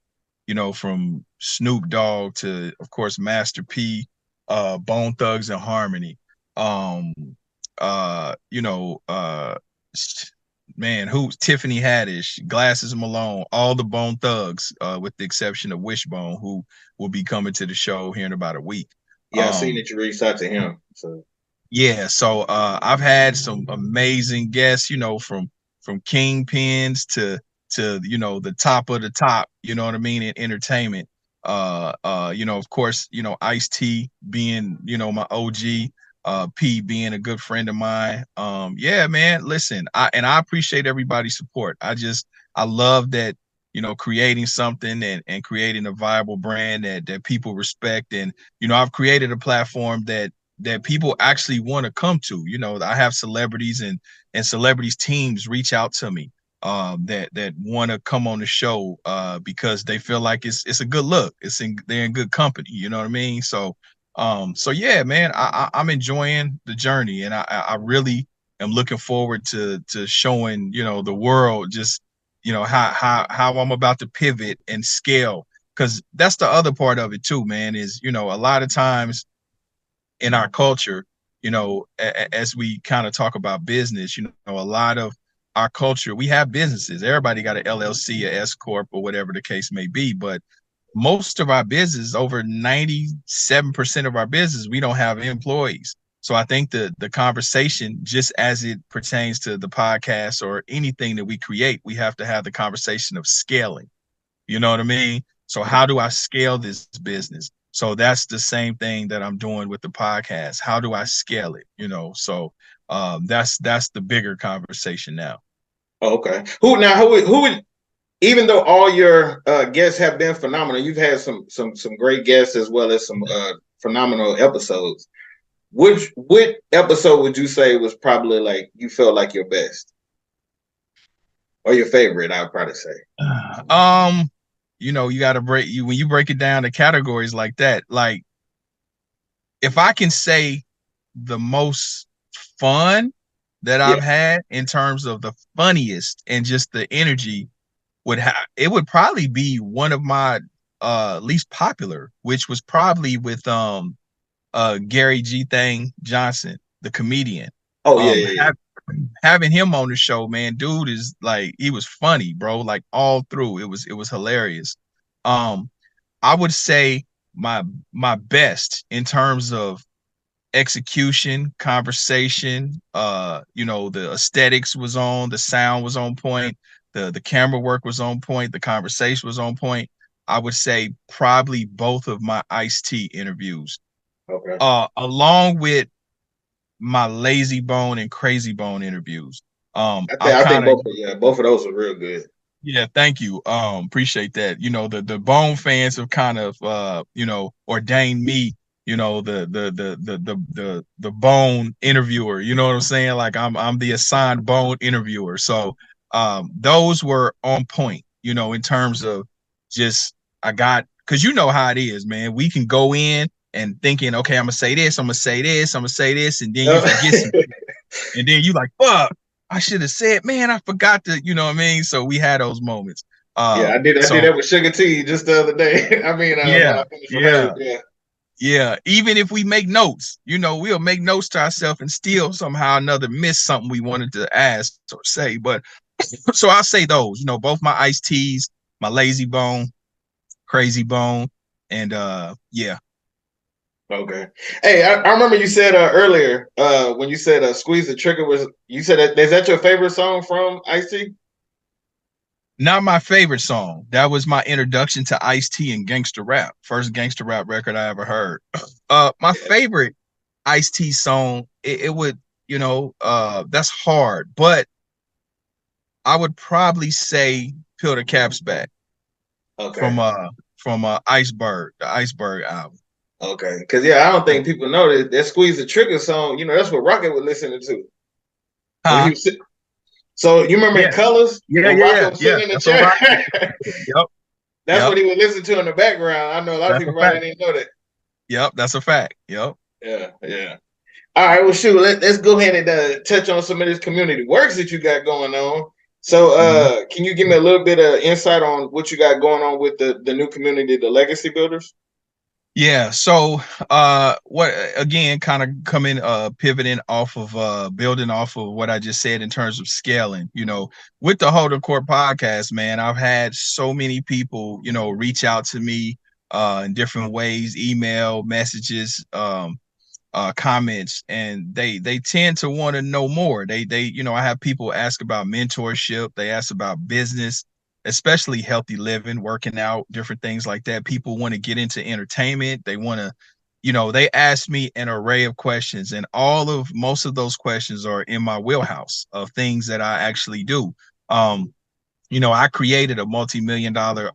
from Snoop Dogg to, of course, Master P, Bone Thugs and Harmony. Man, who's Tiffany Haddish, Glasses Malone, all the Bone Thugs, with the exception of Wishbone, who will be coming to the show here in about a week. Yeah, I seen that you reached out to him. So yeah, so I've had some amazing guests, from kingpins to the top of the top, you know what I mean, in entertainment. Of course, Ice-T being, my OG, P being a good friend of mine. Yeah, man, listen, I appreciate everybody's support. I love that, creating something and creating a viable brand that people respect. And, I've created a platform that people actually want to come to. I have celebrities and celebrities teams reach out to me that want to come on the show because they feel like it's a good look. They're in good company. You know what I mean? So yeah, man, I'm enjoying the journey, and I really am looking forward to showing the world just how I'm about to pivot and scale, because that's the other part of it too, man. Is a lot of times in our culture, as we kind of talk about business, a lot of our culture, we have businesses. Everybody got an LLC, a S corp, or whatever the case may be, but most of our business, over 97% of our business, we don't have employees. So I think the conversation, just as it pertains to the podcast or anything that we create, we have to have the conversation of scaling. You know what I mean? So how do I scale this business? So that's the same thing that I'm doing with the podcast. How do I scale it? So that's the bigger conversation now. Okay. Who would, even though all your guests have been phenomenal, you've had some great guests as well as some phenomenal episodes. What episode would you say was probably like you felt like your best or your favorite? I would probably say. You got to when you break it down to categories like that. Like, if I can say the most fun that I've had in terms of the funniest and just the energy, it would probably be one of my least popular, which was probably with Gary G. Thang Johnson, the comedian. Oh yeah. Having him on the show, man, dude is like, he was funny, bro, like all through. It was hilarious. I would say my best in terms of execution, conversation, the aesthetics was on, the sound was on point, the camera work was on point, the conversation was on point. I would say probably both of my Ice-T interviews. Okay. Along with my Lazy Bone and Crazy Bone interviews. I think both of those are real good. Yeah, thank you. Appreciate that. The Bone fans have kind of ordained me, the Bone interviewer. You know what I'm saying? Like I'm the assigned Bone interviewer. So those were on point, in terms of just because you know how it is, man. We can go in and thinking, okay, I'm gonna say this, I'm gonna say this, I'm gonna say this, and then you forget something. And then you like, fuck, I should have said, man, I forgot to, you know what I mean? So we had those moments. I did that with Sugar T just the other day. I mean, when I finished with her, yeah. Even if we make notes, we'll make notes to ourselves and still somehow or another miss something we wanted to ask or say. But so I'll say those, both my Ice-T's, my Lazy Bone, Crazy Bone, and yeah. Okay. Hey, I remember you said earlier when you said "Squeeze the Trigger" you said is that your favorite song from Ice-T? Not my favorite song. That was my introduction to Ice-T and gangster rap. First gangster rap record I ever heard. My favorite Ice-T song, it would, that's hard, but I would probably say "Peel the Caps Back." Okay. From Iceberg, the Iceberg album. Okay, because I don't think people know that "Squeeze the Trigger" song. That's what Rocket was listening to. Huh? So you remember in Colors? Yeah. Was sitting in the chair. Yep. That's what he would listen to in the background. I know a lot of people probably didn't know that. Yep, that's a fact. Yep. Yeah. All right, well, shoot, let's go ahead and touch on some of this community works that you got going on. So, can you give me a little bit of insight on what you got going on with the new community, the Legacy Builders? Yeah. So, what again, kind of coming, pivoting off of, building off of what I just said in terms of scaling, with the Holdin Court Podcast, man, I've had so many people, reach out to me, in different ways, email, messages, comments, and they tend to want to know more. They I have people ask about mentorship. They ask about business, especially healthy living, working out, different things like that. People want to get into entertainment. They want to, they ask me an array of questions, and most of those questions are in my wheelhouse of things that I actually do. I created a multi-million-dollar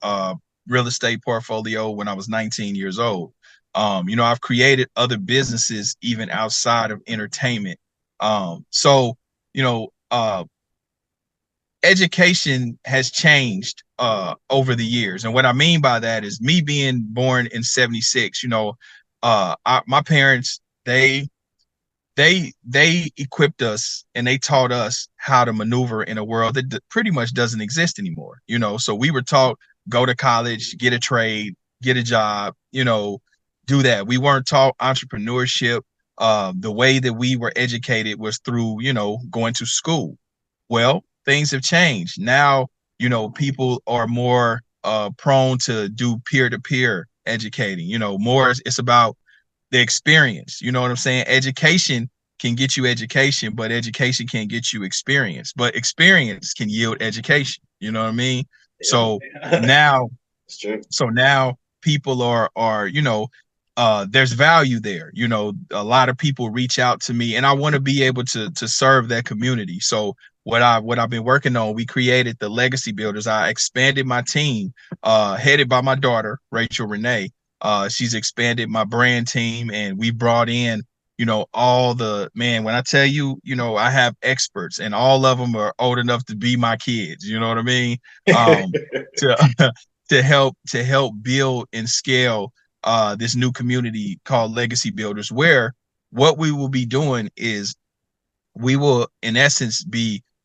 real estate portfolio when I was 19 years old. I've created other businesses even outside of entertainment. Education has changed over the years. And what I mean by that is me being born in 76, my parents, they equipped us and they taught us how to maneuver in a world that pretty much doesn't exist anymore. So we were taught, go to college, get a trade, get a job, do that. We weren't taught entrepreneurship. The way that we were educated was through, going to school. Well, things have changed. Now, people are more prone to do peer-to-peer educating, more it's about the experience. You know what I'm saying? Education can get you education, but education can't get you experience. But experience can yield education. You know what I mean? Yeah. So now, people are there's value there. A lot of people reach out to me, and I want to be able to serve that community. So what I've been working on, we created the Legacy Builders. I expanded my team, headed by my daughter, Rachel Renee. She's expanded my brand team, and we brought in, all the, man, when I tell you, I have experts, and all of them are old enough to be my kids. You know what I mean? To help build and scale this new community called Legacy Builders, where what we will be doing is we will, in essence,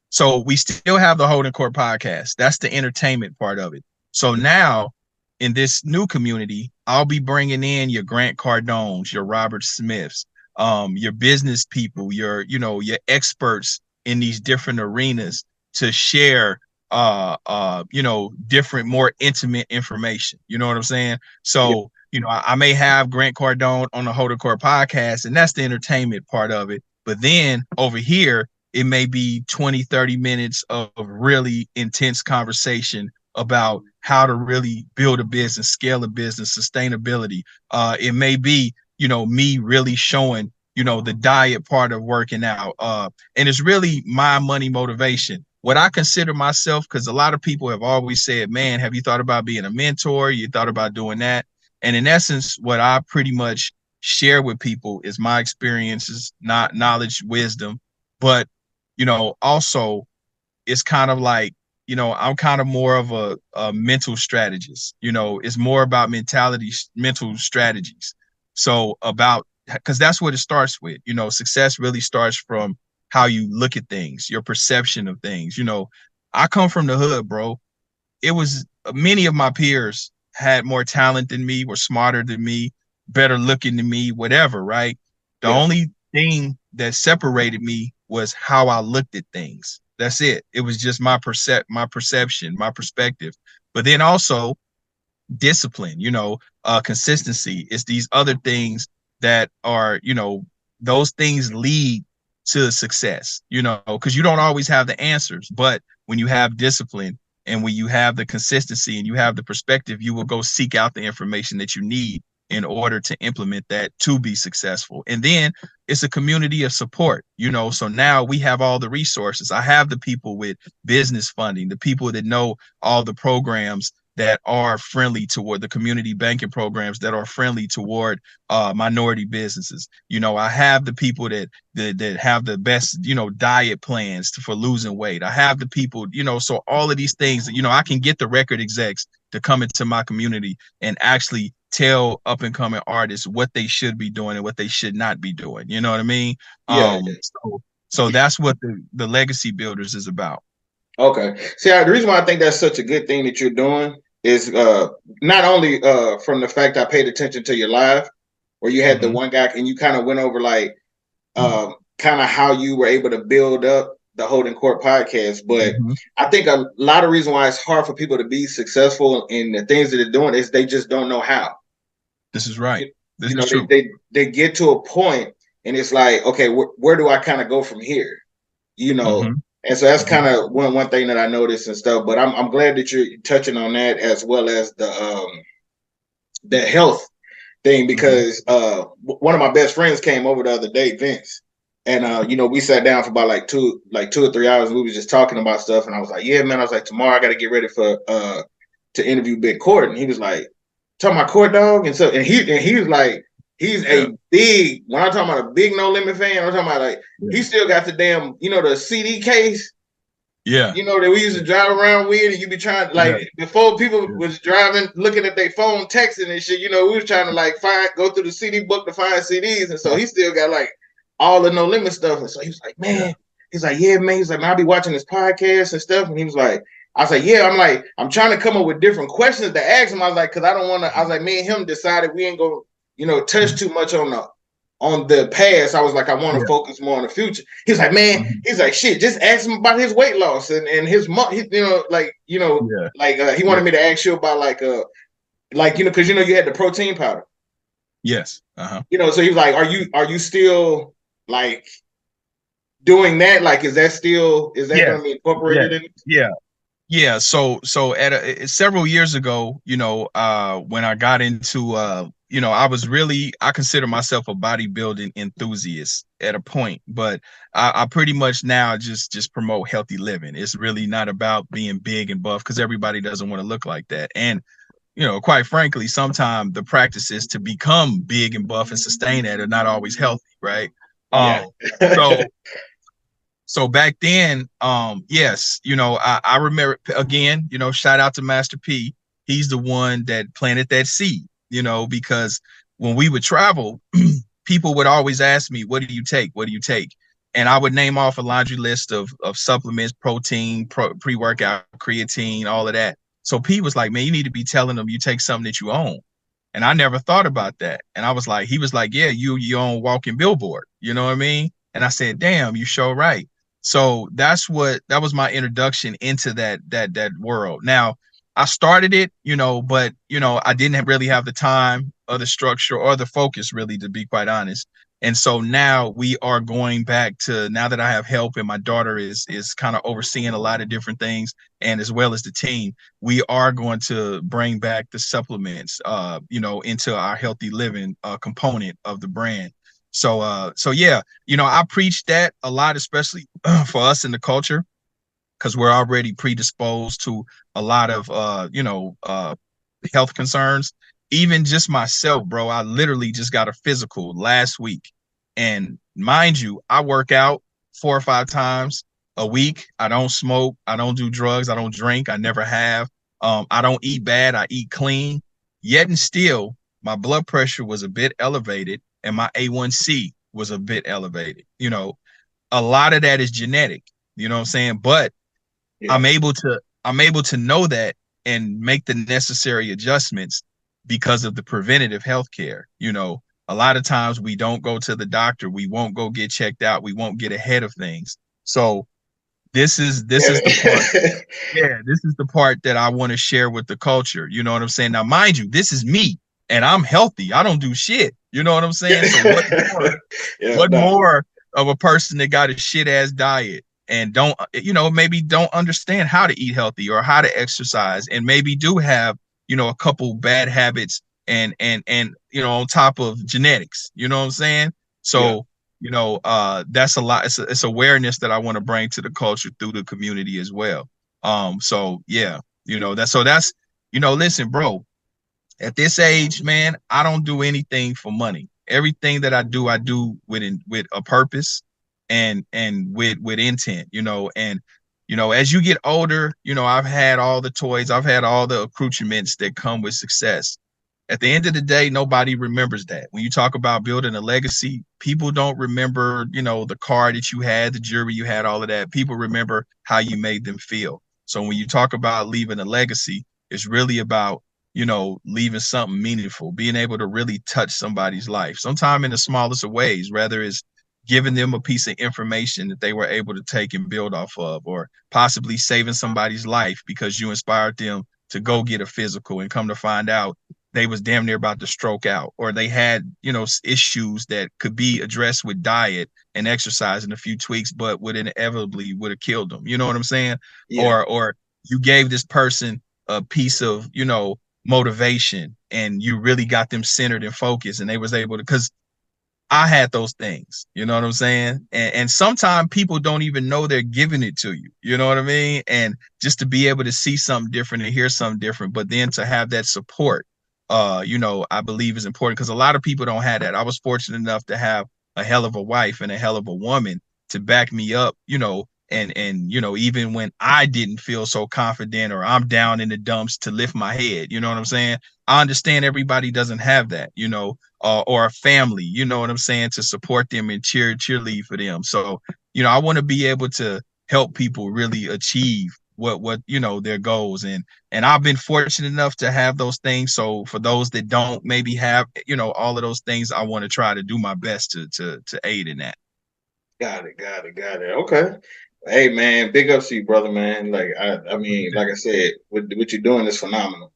so we still have the Holdin Court Podcast. That's the entertainment part of it. So now, in this new community, I'll be bringing in your Grant Cardones, your Robert Smiths, your business people, your experts in these different arenas to share different, more intimate information. You know what I'm saying? So, I may have Grant Cardone on the Holdin Court podcast, and that's the entertainment part of it. But then over here, it may be 20, 30 minutes of really intense conversation about how to really build a business, scale a business, sustainability. It may be, me really showing, the diet part of working out. And it's really my money motivation. What I consider myself, because a lot of people have always said, man, have you thought about being a mentor? You thought about doing that? And in essence, what I pretty much share with people is my experiences, not knowledge, wisdom, but also it's kind of like, I'm kind of more of a mental strategist. It's more about mental strategies. So because that's what it starts with. Success really starts from how you look at things, your perception of things. I come from the hood, bro. It was many of my peers had more talent than me, were smarter than me, better looking than me, whatever, right? The only thing that separated me was how I looked at things. That's it. It was just my perception, my perspective. But then also discipline, consistency. It's these other things that are, those things lead to success, because you don't always have the answers. But when you have discipline and when you have the consistency and you have the perspective, you will go seek out the information that you need in order to implement that to be successful. And then it's a community of support, so now we have all the resources. I have the people with business funding, the people that know all the programs that are friendly toward the community banking programs that are friendly toward minority businesses. I have the people that have the best, diet plans for losing weight. I have the people, so all of these things, I can get the record execs to come into my community and actually tell up and coming artists what they should be doing and what they should not be doing. You know what I mean? Yeah. So that's what the legacy builders is about. Okay. See, the reason why I think that's such a good thing that you're doing is not only from the fact I paid attention to your live where you had the one guy and you kind of went over like kind of how you were able to build up the Holdin Court podcast. But I think a lot of reason why it's hard for people to be successful in the things that they're doing is they just don't know how. This is right. This is true. They get to a point and it's like, okay, where do I kind of go from here? And so that's kind of one thing that I noticed and stuff. But I'm glad that you're touching on that as well as the health thing, because one of my best friends came over the other day, Vince, and we sat down for about like 2 or 3 hours. And we was just talking about stuff, and I was like, yeah, man. I was like, tomorrow I got to get ready for to interview Big Court, and he was like, talking about Court, dog, and so he was like. He's a big, when I'm talking about a big No Limit fan, I'm talking about like, he still got the damn, the CD case. Yeah. That we used to drive around with, and you be trying, like, before people was driving, looking at their phone, texting and shit, we was trying to like go through the CD book to find CDs. And so he still got like all the No Limit stuff. And so he was like, man, he's like, yeah, man. He's like, man, I'll be watching this podcast and stuff. And he was like, I was like, yeah, I'm trying to come up with different questions to ask him. I was like, cause I don't want to, I was like, me and him decided we ain't gonna, touch too much on the past. I was like, I want to focus more on the future. He's like, man, he's like, shit, just ask him about his weight loss and his mom, he wanted me to ask you about because you had the protein powder. Yes. So he was like, are you still like doing that? Like, is that going to be incorporated in it? Yeah. So at several years ago, when I got into I consider myself a bodybuilding enthusiast at a point, but I pretty much now just promote healthy living. It's really not about being big and buff, because everybody doesn't want to look like that. And, quite frankly, sometimes the practices to become big and buff and sustain that are not always healthy. Right. So back then, yes, I remember, again, shout out to Master P. He's the one that planted that seed, because when we would travel, people would always ask me, what do you take? What do you take? And I would name off a laundry list of supplements, protein, pre-workout, creatine, all of that. So P was like, man, you need to be telling them you take something that you own. And I never thought about that. And he was like, yeah, you own walking billboard. You know what I mean? And I said, damn, you sure right. So that was my introduction into that world. Now I started it, but I didn't really have the time or the structure or the focus, really, to be quite honest. And so now we are going back to, now that I have help and my daughter is kind of overseeing a lot of different things, and as well as the team, we are going to bring back the supplements, into our healthy living component of the brand. So yeah, I preach that a lot, especially for us in the culture, because we're already predisposed to a lot of health concerns. Even just myself, bro, I literally just got a physical last week. And mind you, I work out 4 or 5 times a week. I don't smoke, I don't do drugs, I don't drink, I never have. I don't eat bad, I eat clean. Yet and still, my blood pressure was a bit elevated and my A1C was a bit elevated. A lot of that is genetic, you know what I'm saying? But Yeah. I'm able to know that and make the necessary adjustments because of the preventative health care. A lot of times we don't go to the doctor, we won't go get checked out, we won't get ahead of things. So this is the part. Yeah, this is the part that I want to share with the culture. You know what I'm saying? Now, mind you, this is me and I'm healthy. I don't do shit. You know what I'm saying? So what more of a person that got a shit ass diet and maybe don't understand how to eat healthy or how to exercise, and maybe do have, a couple bad habits and on top of genetics, you know what I'm saying? So, that's a lot. It's awareness that I want to bring to the culture through the community as well. So yeah, listen, bro, at this age, man, I don't do anything for money. Everything that I do with a purpose and with intent, and as you get older, I've had all the toys, I've had all the accoutrements that come with success. At the end of the day, nobody remembers that. When you talk about building a legacy, people don't remember, the car that you had, the jewelry you had, all of that. People remember how you made them feel. So when you talk about leaving a legacy, it's really about, leaving something meaningful, being able to really touch somebody's life, sometime in the smallest of ways, whether it's giving them a piece of information that they were able to take and build off of, or possibly saving somebody's life because you inspired them to go get a physical and come to find out they was damn near about to stroke out, or they had, issues that could be addressed with diet and exercise and a few tweaks, but would inevitably would have killed them. You know what I'm saying? Yeah. Or you gave this person a piece of, motivation, and you really got them centered and focused, and they was able to, because I had those things, you know what I'm saying? And sometimes people don't even know they're giving it to you. You know what I mean? And just to be able to see something different and hear something different, but then to have that support, I believe is important, because a lot of people don't have that. I was fortunate enough to have a hell of a wife and a hell of a woman to back me up, and even when I didn't feel so confident or I'm down in the dumps, to lift my head. You know what I'm saying? I understand everybody doesn't have that, or a family, you know what I'm saying, to support them and cheerlead for them. So, I want to be able to help people really achieve what their goals, and I've been fortunate enough to have those things. So for those that don't maybe have, all of those things, I want to try to do my best to aid in that. Got it. Okay. Hey man, big ups to you, brother, man. Like I mean, like I said, what you're doing is phenomenal,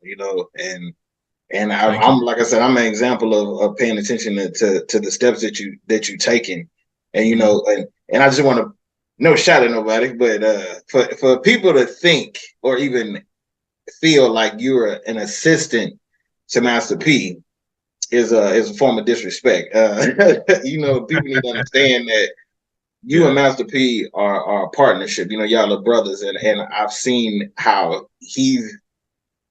and I'm like I said, I'm an example of paying attention to the steps that you taking, and and I just want to, no shot at nobody, but for people to think or even feel like you're an assistant to Master P is a form of disrespect. People need to understand that you and Master P are a partnership. Y'all are brothers, and I've seen how he's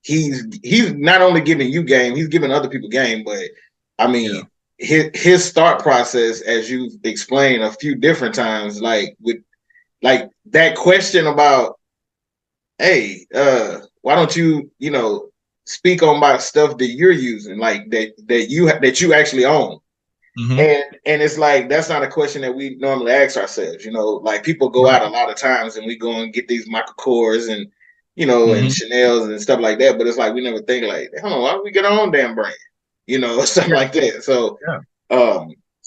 not only giving you game, he's giving other people game. But I mean, his start process, as you've explained a few different times, like with that question about, hey, why don't you speak on my stuff that you're using, like that you actually own. Mm-hmm. And it's like, that's not a question that we normally ask ourselves. Like people go out a lot of times and we go and get these Michael Kors and and Chanel's and stuff like that, but it's like we never think like, hold on, why don't we get our own damn brand, something like that. So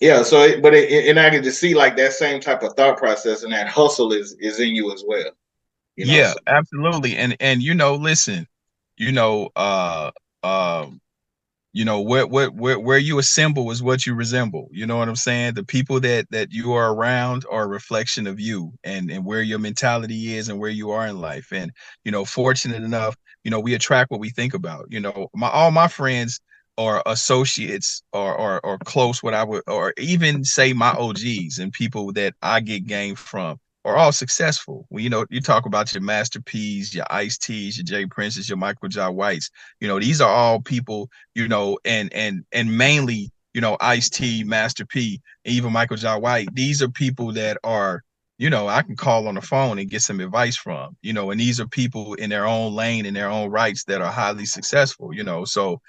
Yeah, so and I can just see like that same type of thought process and that hustle is in you as well. You know, Yeah, so, absolutely. And listen, you know, where you assemble is what you resemble. You know what I'm saying? The people that you are around are a reflection of you and where your mentality is and where you are in life. And fortunate enough, we attract what we think about. All my friends or associates or close what I would, or even say my OGs and people that I get game from are all successful. Well, you talk about your Master P's, your Ice T's, your Jay Prince's, your Michael Jai Whites. These are all people, and mainly, Ice T, Master P, and even Michael Jai White. These are people that are, I can call on the phone and get some advice from, and these are people in their own lane, in their own rights, that are highly successful, so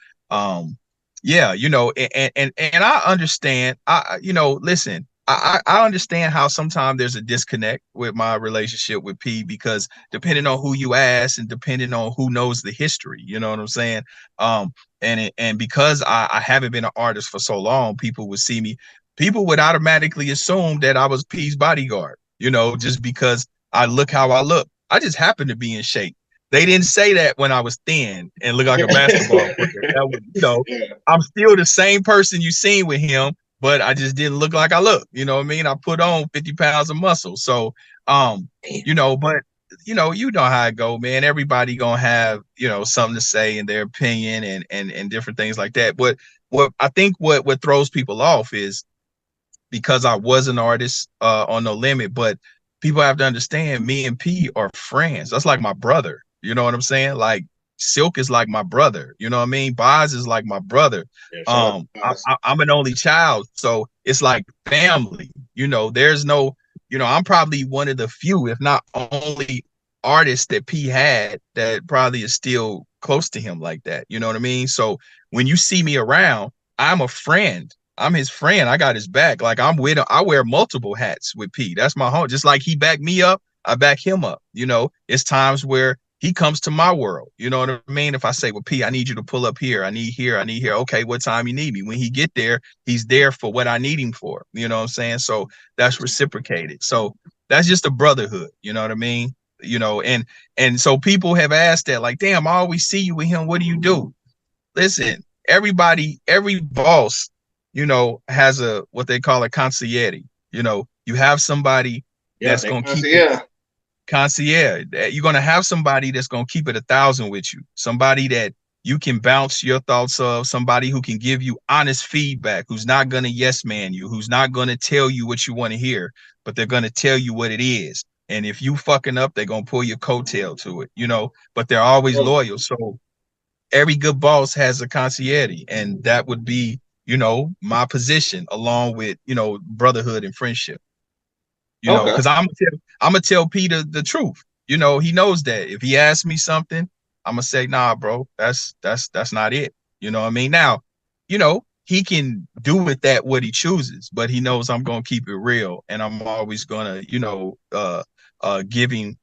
yeah, and I understand. Listen, I understand how sometimes there's a disconnect with my relationship with P, because depending on who you ask and depending on who knows the history, you know what I'm saying? And because I haven't been an artist for so long, people would automatically assume that I was P's bodyguard, just because I look how I look. I just happen to be in shape. They didn't say that when I was thin and look like a basketball player. That was, yeah. I'm still the same person you seen with him, but I just didn't look like I look. You know what I mean? I put on 50 pounds of muscle. So, but you know how it go, man. Everybody gonna have, something to say in their opinion and different things like that. But what I think what throws people off is because I was an artist on No Limit, but people have to understand me and P are friends. That's like my brother. You know what I'm saying? Like Silk is like my brother. You know what I mean? Boz is like my brother. Yeah, shout out to Boz. I'm an only child, so it's like family. There's no, I'm probably one of the few, if not only, artists that P had that probably is still close to him like that. You know what I mean? So when you see me around, I'm a friend. I'm his friend. I got his back. Like I'm with him. I wear multiple hats with P. That's my home. Just like he backed me up, I back him up. It's times where he comes to my world. You know what I mean? If I say, well, P, I need you to pull up here. I need here. I need here. Okay, what time you need me? When he get there, he's there for what I need him for. You know what I'm saying? So that's reciprocated. So that's just a brotherhood. You know what I mean? And so people have asked that, like, damn, I always see you with him. What do you do? Listen, every boss, has a what they call a concierge. You have somebody that's gonna keep it concierge. You're gonna have somebody that's gonna keep it 1,000 with you. Somebody that you can bounce your thoughts of. Somebody who can give you honest feedback. Who's not gonna yes man you. Who's not gonna tell you what you want to hear, but they're gonna tell you what it is. And if you fucking up, they're gonna pull your coattail to it. But they're always loyal. So every good boss has a concierge, and that would be, my position, along with, brotherhood and friendship. Okay. Because I'm gonna tell Peter the truth. He knows that if he asks me something, I'm gonna say, nah, bro, that's not it. You know what I mean? Now, he can do with that what he chooses, but he knows I'm gonna keep it real, and I'm always gonna, give him,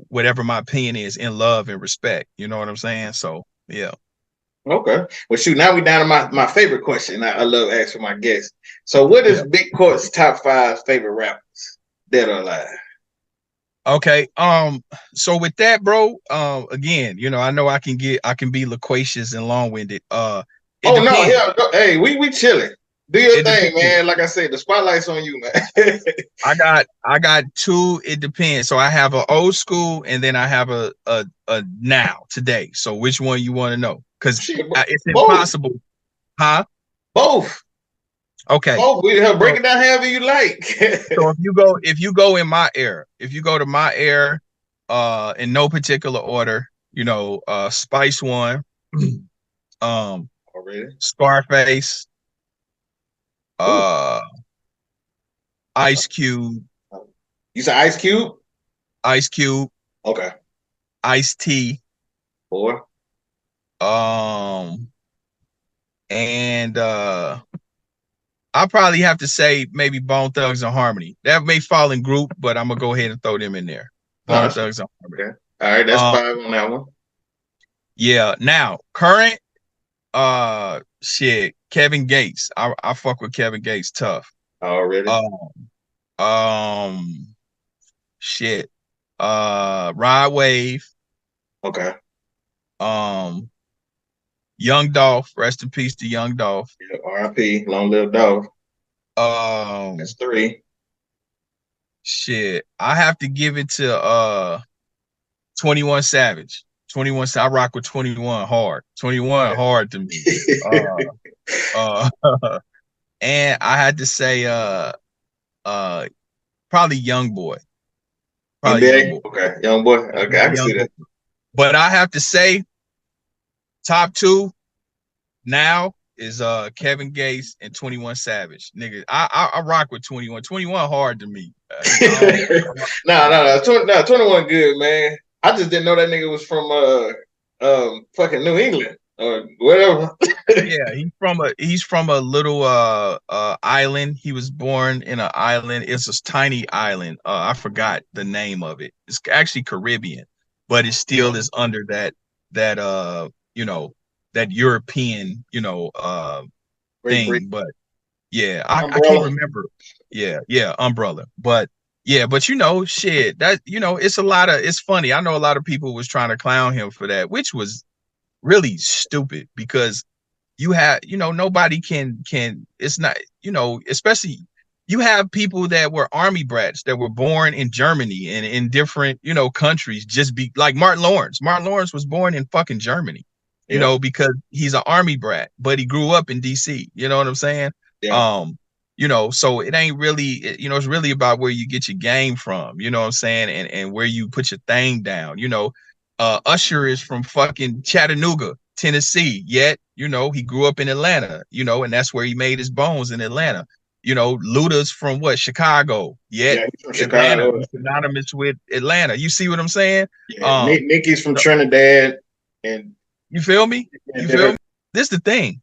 whatever my opinion is, in love and respect. You know what I'm saying? So yeah. Okay. Well, shoot, now we down to my favorite question. I love asking my guests. So what is Big Court's top 5 favorite rappers that are alive? Okay. So with that, bro, again, I know I can be loquacious and long-winded. Oh no, yeah, hey, we chilling. Do your thing, depends. man. Like I said, the spotlight's on you, man. I got 2. It depends. So I have an old school, and then I have a now, today. So which one you want to know? Because it's impossible. Huh? Both. Okay. Both. We break it down however you like. So if you go in my era, if you go to my era, in no particular order, Spice One, Scarface, Ice Cube. You said Ice Cube? Ice Cube. Okay. Ice T. 4. And I'll probably have to say maybe Bone Thugs and Harmony. That may fall in group, but I'm gonna go ahead and throw them in there. Bone Thugs and Harmony. Okay. All right, that's 5 on that one. Yeah. Now, current, shit, Kevin Gates. I fuck with Kevin Gates tough. Already. Shit. Rod Wave. Okay. Young Dolph. Rest in peace to Young Dolph. Yeah, R.I.P. Long live Dolph. That's 3. Shit. I have to give it to 21 Savage. 21. I rock with 21 hard. 21 hard to me. And I had to say probably Young Boy. Probably NBA? Young Boy. Okay, Young Boy. Okay, I can see that. But I have to say, top 2 now is Kevin Gates and 21 Savage. Nigga, I rock with 21. 21 hard to me. No. 21 good, man. I just didn't know that nigga was from fucking New England or whatever. Yeah, he's from a little island. He was born in an island. It's a tiny island. I forgot the name of it. It's actually Caribbean, but it still is under that you know, that European, you know, thing. But yeah, I can't remember. Yeah, umbrella. But yeah, but you know, shit, that, you know, it's funny. I know a lot of people was trying to clown him for that, which was really stupid, because you have, you know, nobody can, it's not, you know, especially you have people that were army brats that were born in Germany and in different, you know, countries, just be like Martin Lawrence. Martin Lawrence was born in fucking Germany, you know, because he's an army brat, but he grew up in DC. You know what I'm saying? Yeah. You know, so it ain't really, you know, it's really about where you get your game from, you know what I'm saying? And where you put your thing down, you know. Usher is from fucking Chattanooga, Tennessee, yet, you know, he grew up in Atlanta, you know, and that's where he made his bones, in Atlanta. You know, Luda's from what? Chicago, yet Atlanta is synonymous with Atlanta. You see what I'm saying? Yeah, Nicki's from Trinidad, and you feel me? You feel me? This is the thing.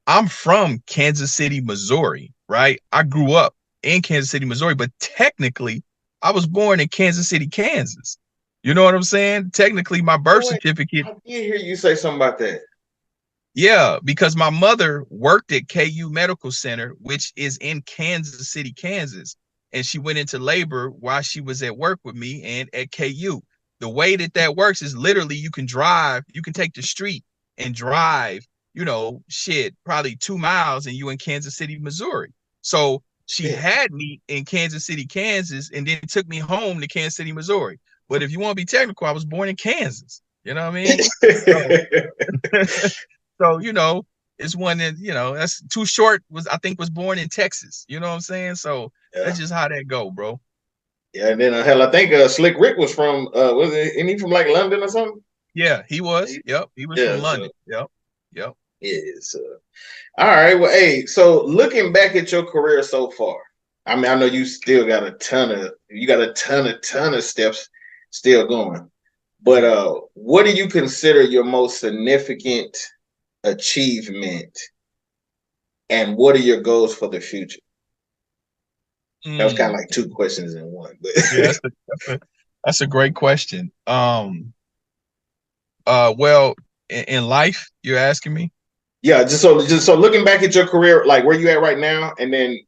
I'm from Kansas City, Missouri, right? I grew up in Kansas City, Missouri, but technically I was born in Kansas City, Kansas. You know what I'm saying? Technically, my birth certificate. I did hear you say something about that. Yeah, because my mother worked at KU Medical Center, which is in Kansas City, Kansas. And she went into labor while she was at work with me and at KU. The way that works is literally you can take the street and drive, you know, probably 2 miles, and you in Kansas City, Missouri. So she had me in Kansas City, Kansas, and then took me home to Kansas City, Missouri. But if you want to be technical, I was born in Kansas. You know what I mean? So, you know, it's one that, you know, that's Too Short was born in Texas. You know what I'm saying? So that's just how that go, bro. Yeah, and then hell, I think Slick Rick was from isn't he from like London or something? Yeah, he was. Yep, he was from London. Yep. Yes. All right. Well, hey, so looking back at your career so far, I mean, I know you still got a ton of steps still going, but what do you consider your most significant achievement, and what are your goals for the future? That was kind of like 2 questions in one, but yeah, that's a great question. Well, in life, you're asking me? Yeah, just so looking back at your career, like where you at right now, and then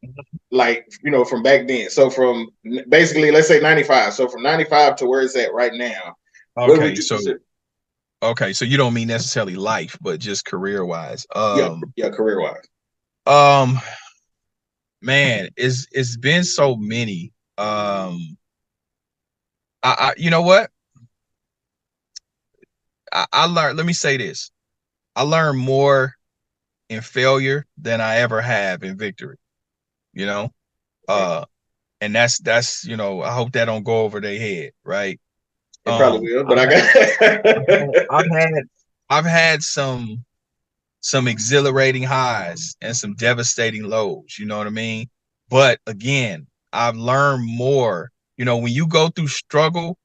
like, you know, from back then. So from basically, let's say 95. So from 95 to where it's at right now. Okay, so you don't mean necessarily life, but just career wise. Yeah, career wise. Man, it's been so many. You know what? I learned, let me say this. I learned more in failure than I ever have in victory. You know? And that's, you know, I hope that don't go over their head, right? It probably will, but I've had some exhilarating highs and some devastating lows, you know what I mean? But again, I've learned more. You know, when you go through struggle,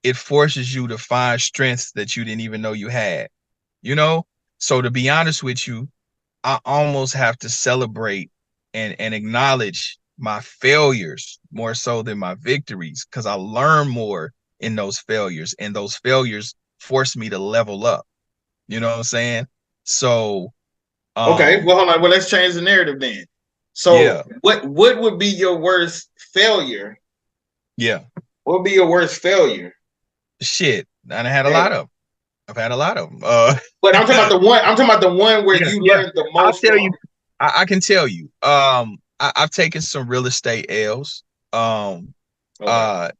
it forces you to find strengths that you didn't even know you had, you know? So to be honest with you, I almost have to celebrate and acknowledge my failures more so than my victories, because I learn more in those failures, and those failures force me to level up. You know what I'm saying? So Okay, well, hold on. Well, let's change the narrative then. So, Yeah. what would be your worst failure? Yeah. What would be your worst failure? Shit, and I had a lot of them. I've had a lot of them. But I'm talking about the one. I'm talking about the one where Yeah, you yeah. learned the I'll most tell from. you. I can tell you. I've taken some real estate L's. Okay.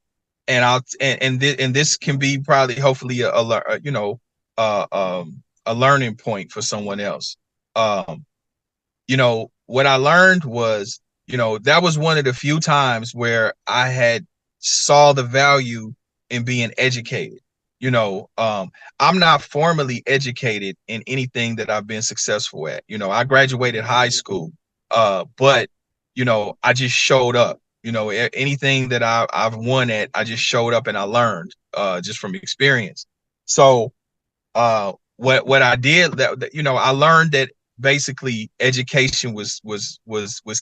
And this can be probably hopefully a learning point for someone else. What I learned was, that was one of the few times where I had saw the value in being educated. I'm not formally educated in anything that I've been successful at. I graduated high school, but I just showed up. Anything that I've won at, I just showed up and I learned just from experience. So what I did that I learned that basically education was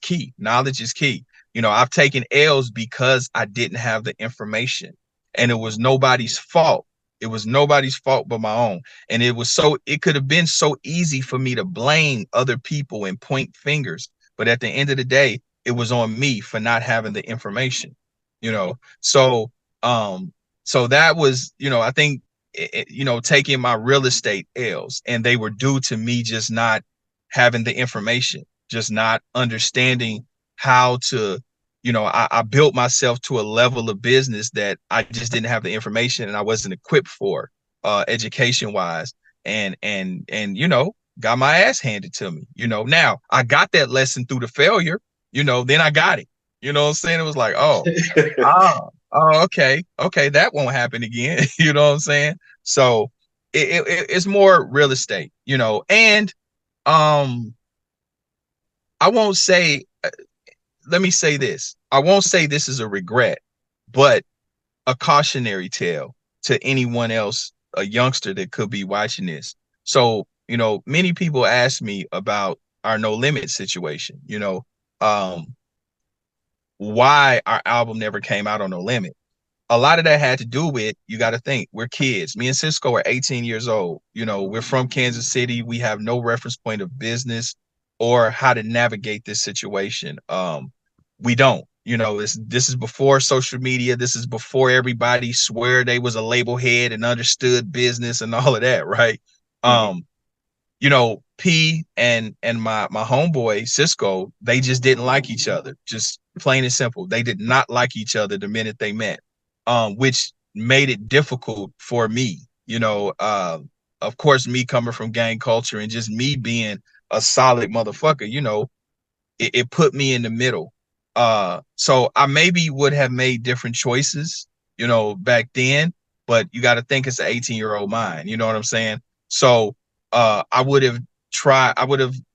key. Knowledge is key. I've taken L's because I didn't have the information, and it was nobody's fault. It was nobody's fault but my own. And it could have been so easy for me to blame other people and point fingers. But at the end of the day, it was on me for not having the information, So, so that was, I think, taking my real estate L's, and they were due to me just not having the information, just not understanding how to, I built myself to a level of business that I just didn't have the information and I wasn't equipped for, education wise, and got my ass handed to me. Now I got that lesson through the failure, then I got it. You know what I'm saying? It was like, okay, that won't happen again. You know what I'm saying? So it's more real estate, and I won't say, let me say this. I won't say this is a regret, but a cautionary tale to anyone else, a youngster that could be watching this. So, many people ask me about our No Limit situation, why our album never came out on No Limit. A lot of that had to do with, you got to think, we're kids. Me and Sisko are 18 years old. We're from Kansas City. We have no reference point of business or how to navigate this situation. We don't. This is before social media. This is before everybody swear they was a label head and understood business and all of that, right? Mm-hmm. P and my homeboy Sisko, they just didn't like each other. Just plain and simple. They did not like each other the minute they met. Which made it difficult for me, of course, me coming from gang culture and just me being a solid motherfucker, it put me in the middle. So I maybe would have made different choices, back then, but you got to think it's an 18-year-old mind, you know what I'm saying? So I would have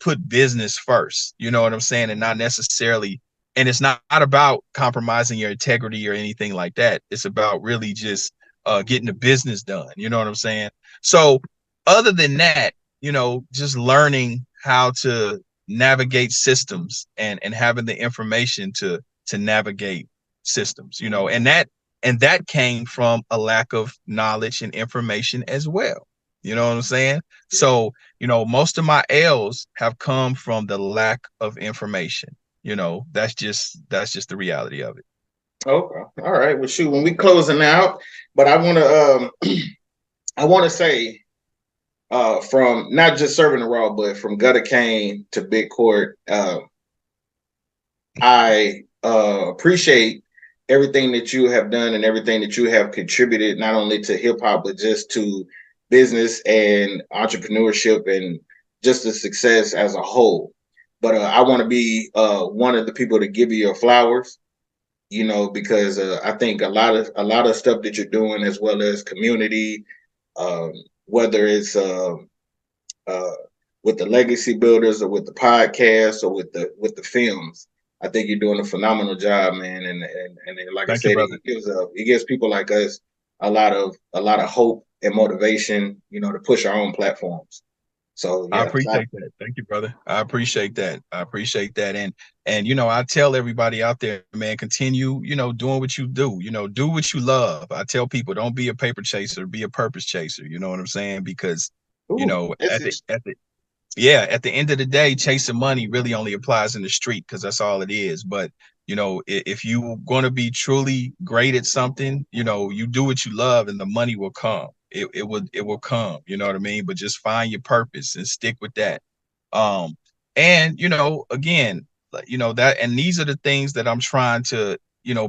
put business first, you know what I'm saying? And not necessarily. And it's not about compromising your integrity or anything like that. It's about really just getting the business done. You know what I'm saying? So other than that, just learning how to navigate systems and having the information to navigate systems, and that came from a lack of knowledge and information as well. You know what I'm saying? So, most of my L's have come from the lack of information. That's just the reality of it. Okay. All right. Well, shoot, when we closing out, but I want to say, from not just CIRV'N IT RAW, but from Gutter Kane to Big Court, I appreciate everything that you have done and everything that you have contributed, not only to hip hop, but just to business and entrepreneurship and just the success as a whole. But I want to be one of the people to give you your flowers, because I think a lot of stuff that you're doing, as well as community, whether it's with the legacy builders or with the podcast or with the films, I think you're doing a phenomenal job, man. And like Thank I said, you, it gives people like us a lot of hope and motivation, to push our own platforms. So yeah, I appreciate that. Thank you, brother. I appreciate that. And I tell everybody out there, man, continue, doing what you do. Do what you love. I tell people, don't be a paper chaser, be a purpose chaser. You know what I'm saying? Because Ooh, at the yeah, at the end of the day, chasing money really only applies in the street because that's all it is. But if you're going to be truly great at something, you do what you love, and the money will come. It will come. You know what I mean? But just find your purpose and stick with that. And again, that, and these are the things that I'm trying to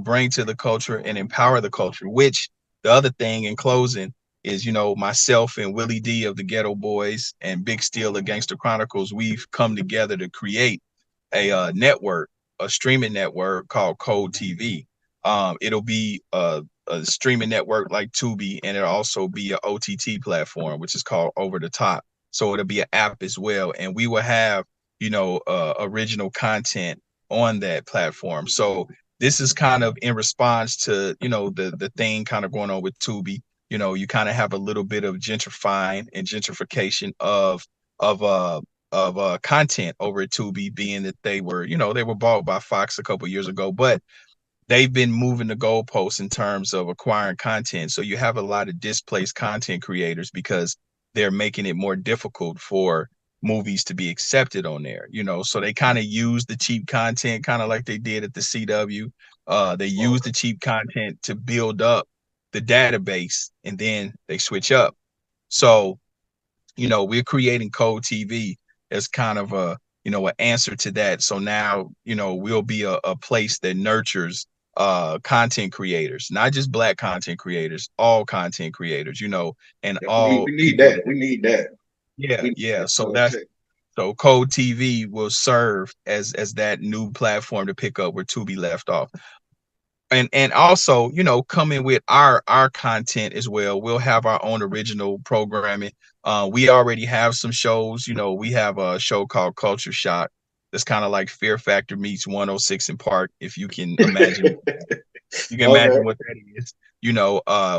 bring to the culture and empower the culture. Which the other thing in closing is, myself and Willie D of the Ghetto Boys and Big Steel of Gangster Chronicles, we've come together to create a network, a streaming network called Code TV. It'll be a streaming network like Tubi, and it'll also be an OTT platform, which is called Over the Top. So it'll be an app as well, and we will have original content on that platform. So this is kind of in response to the thing kind of going on with Tubi. You kind of have a little bit of gentrification of content over at Tubi, being that they were bought by Fox a couple years ago, but they've been moving the goalposts in terms of acquiring content. So you have a lot of displaced content creators because they're making it more difficult for movies to be accepted on there. So they kind of use the cheap content, kind of like they did at the CW. They use the cheap content to build up the database, and then they switch up. So, we're creating Code TV as kind of an answer to that. So now, we'll be a place that nurtures content creators, not just Black content creators, all content creators, and all. We need that. We need that. Yeah. So Code TV will serve as that new platform to pick up where Tubi left off. And also, coming with our content as well. We'll have our own original programming. We already have some shows. We have a show called Culture Shock. That's kind of like Fear Factor meets 106 in Park, if you can imagine. You can imagine what that is.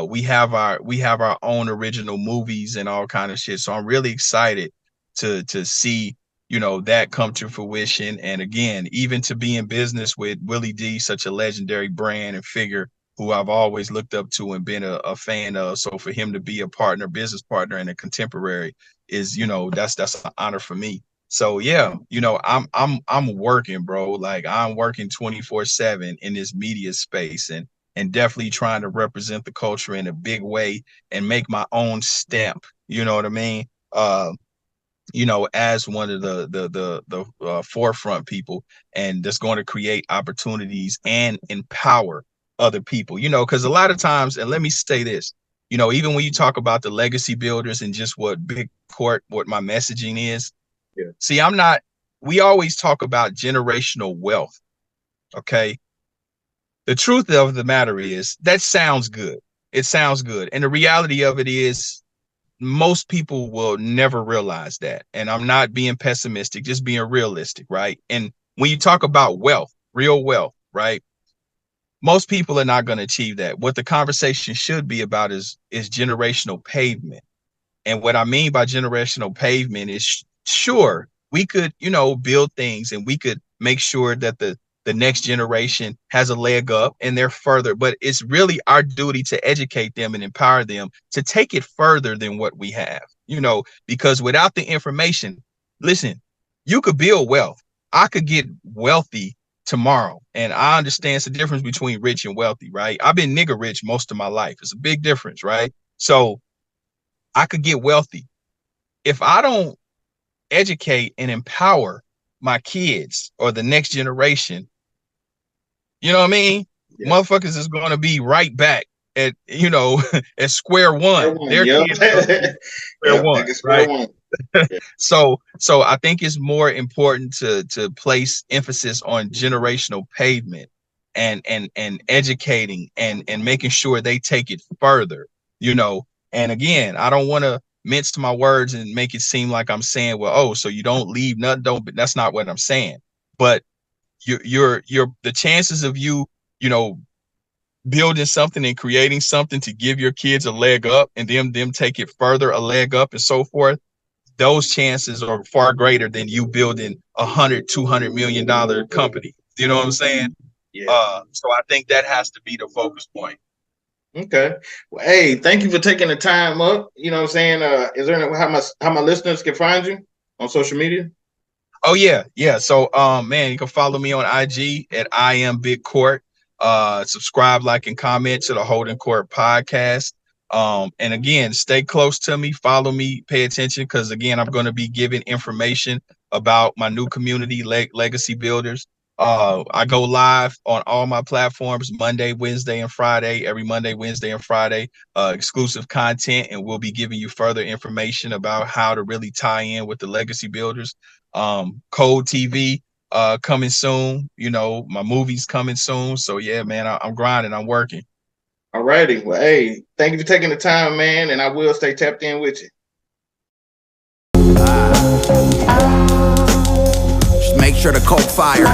We have our own original movies and all kind of shit. So I'm really excited to see that come to fruition. And again, even to be in business with Willie D, such a legendary brand and figure who I've always looked up to and been a fan of. So for him to be a business partner and a contemporary is, that's an honor for me. So yeah, I'm working, bro. Like I'm working 24/7 in this media space and definitely trying to represent the culture in a big way and make my own stamp. You know what I mean? As one of the forefront people, and that's going to create opportunities and empower other people, because a lot of times, and let me say this, even when you talk about the legacy builders and just what my messaging is, see, we always talk about generational wealth. Okay. The truth of the matter is that sounds good. It sounds good. And the reality of it is, most people will never realize that. And I'm not being pessimistic, just being realistic, right? And when you talk about wealth, real wealth, right? Most people are not going to achieve that. What the conversation should be about is generational pavement. And what I mean by generational pavement is, sure, we could, build things and we could make sure that the next generation has a leg up and they're further, but it's really our duty to educate them and empower them to take it further than what we have, because without the information, listen, you could build wealth. I could get wealthy tomorrow. And I understand the difference between rich and wealthy, right? I've been nigger rich most of my life. It's a big difference, right? So I could get wealthy. If I don't educate and empower my kids or the next generation, you know what I mean? Yeah. Motherfuckers is going to be right back at, at square one. Their kids square one, right? So I think it's more important to place emphasis on generational pavement and educating and making sure they take it further, And again, I don't want to mince my words and make it seem like I'm saying, well, oh, so you don't leave nothing, that's not what I'm saying. But you're the chances of you building something and creating something to give your kids a leg up and them take it further, a leg up and so forth, those chances are far greater than you building $100-200 million company. You know what I'm saying? Yeah. So I think that has to be the focus point. Okay. Well, hey, thank you for taking the time up. You know what I'm saying? Is there how my listeners can find you on social media? Oh yeah. So man, you can follow me on IG at I am Big Court. Subscribe, like, and comment to the Holdin Court Podcast. And again, stay close to me, follow me, pay attention, because again, I'm going to be giving information about my new community, Legacy Builders. I go live on all my platforms Monday, Wednesday, and Friday, every Monday, Wednesday, and Friday, exclusive content, and we'll be giving you further information about how to really tie in with the Legacy Builders. Code TV coming soon. You know, my movie's coming soon. So yeah, man, I'm grinding, I'm working. All righty. Well, hey, thank you for taking the time, man, and I will stay tapped in with you. Just make sure to coke fire.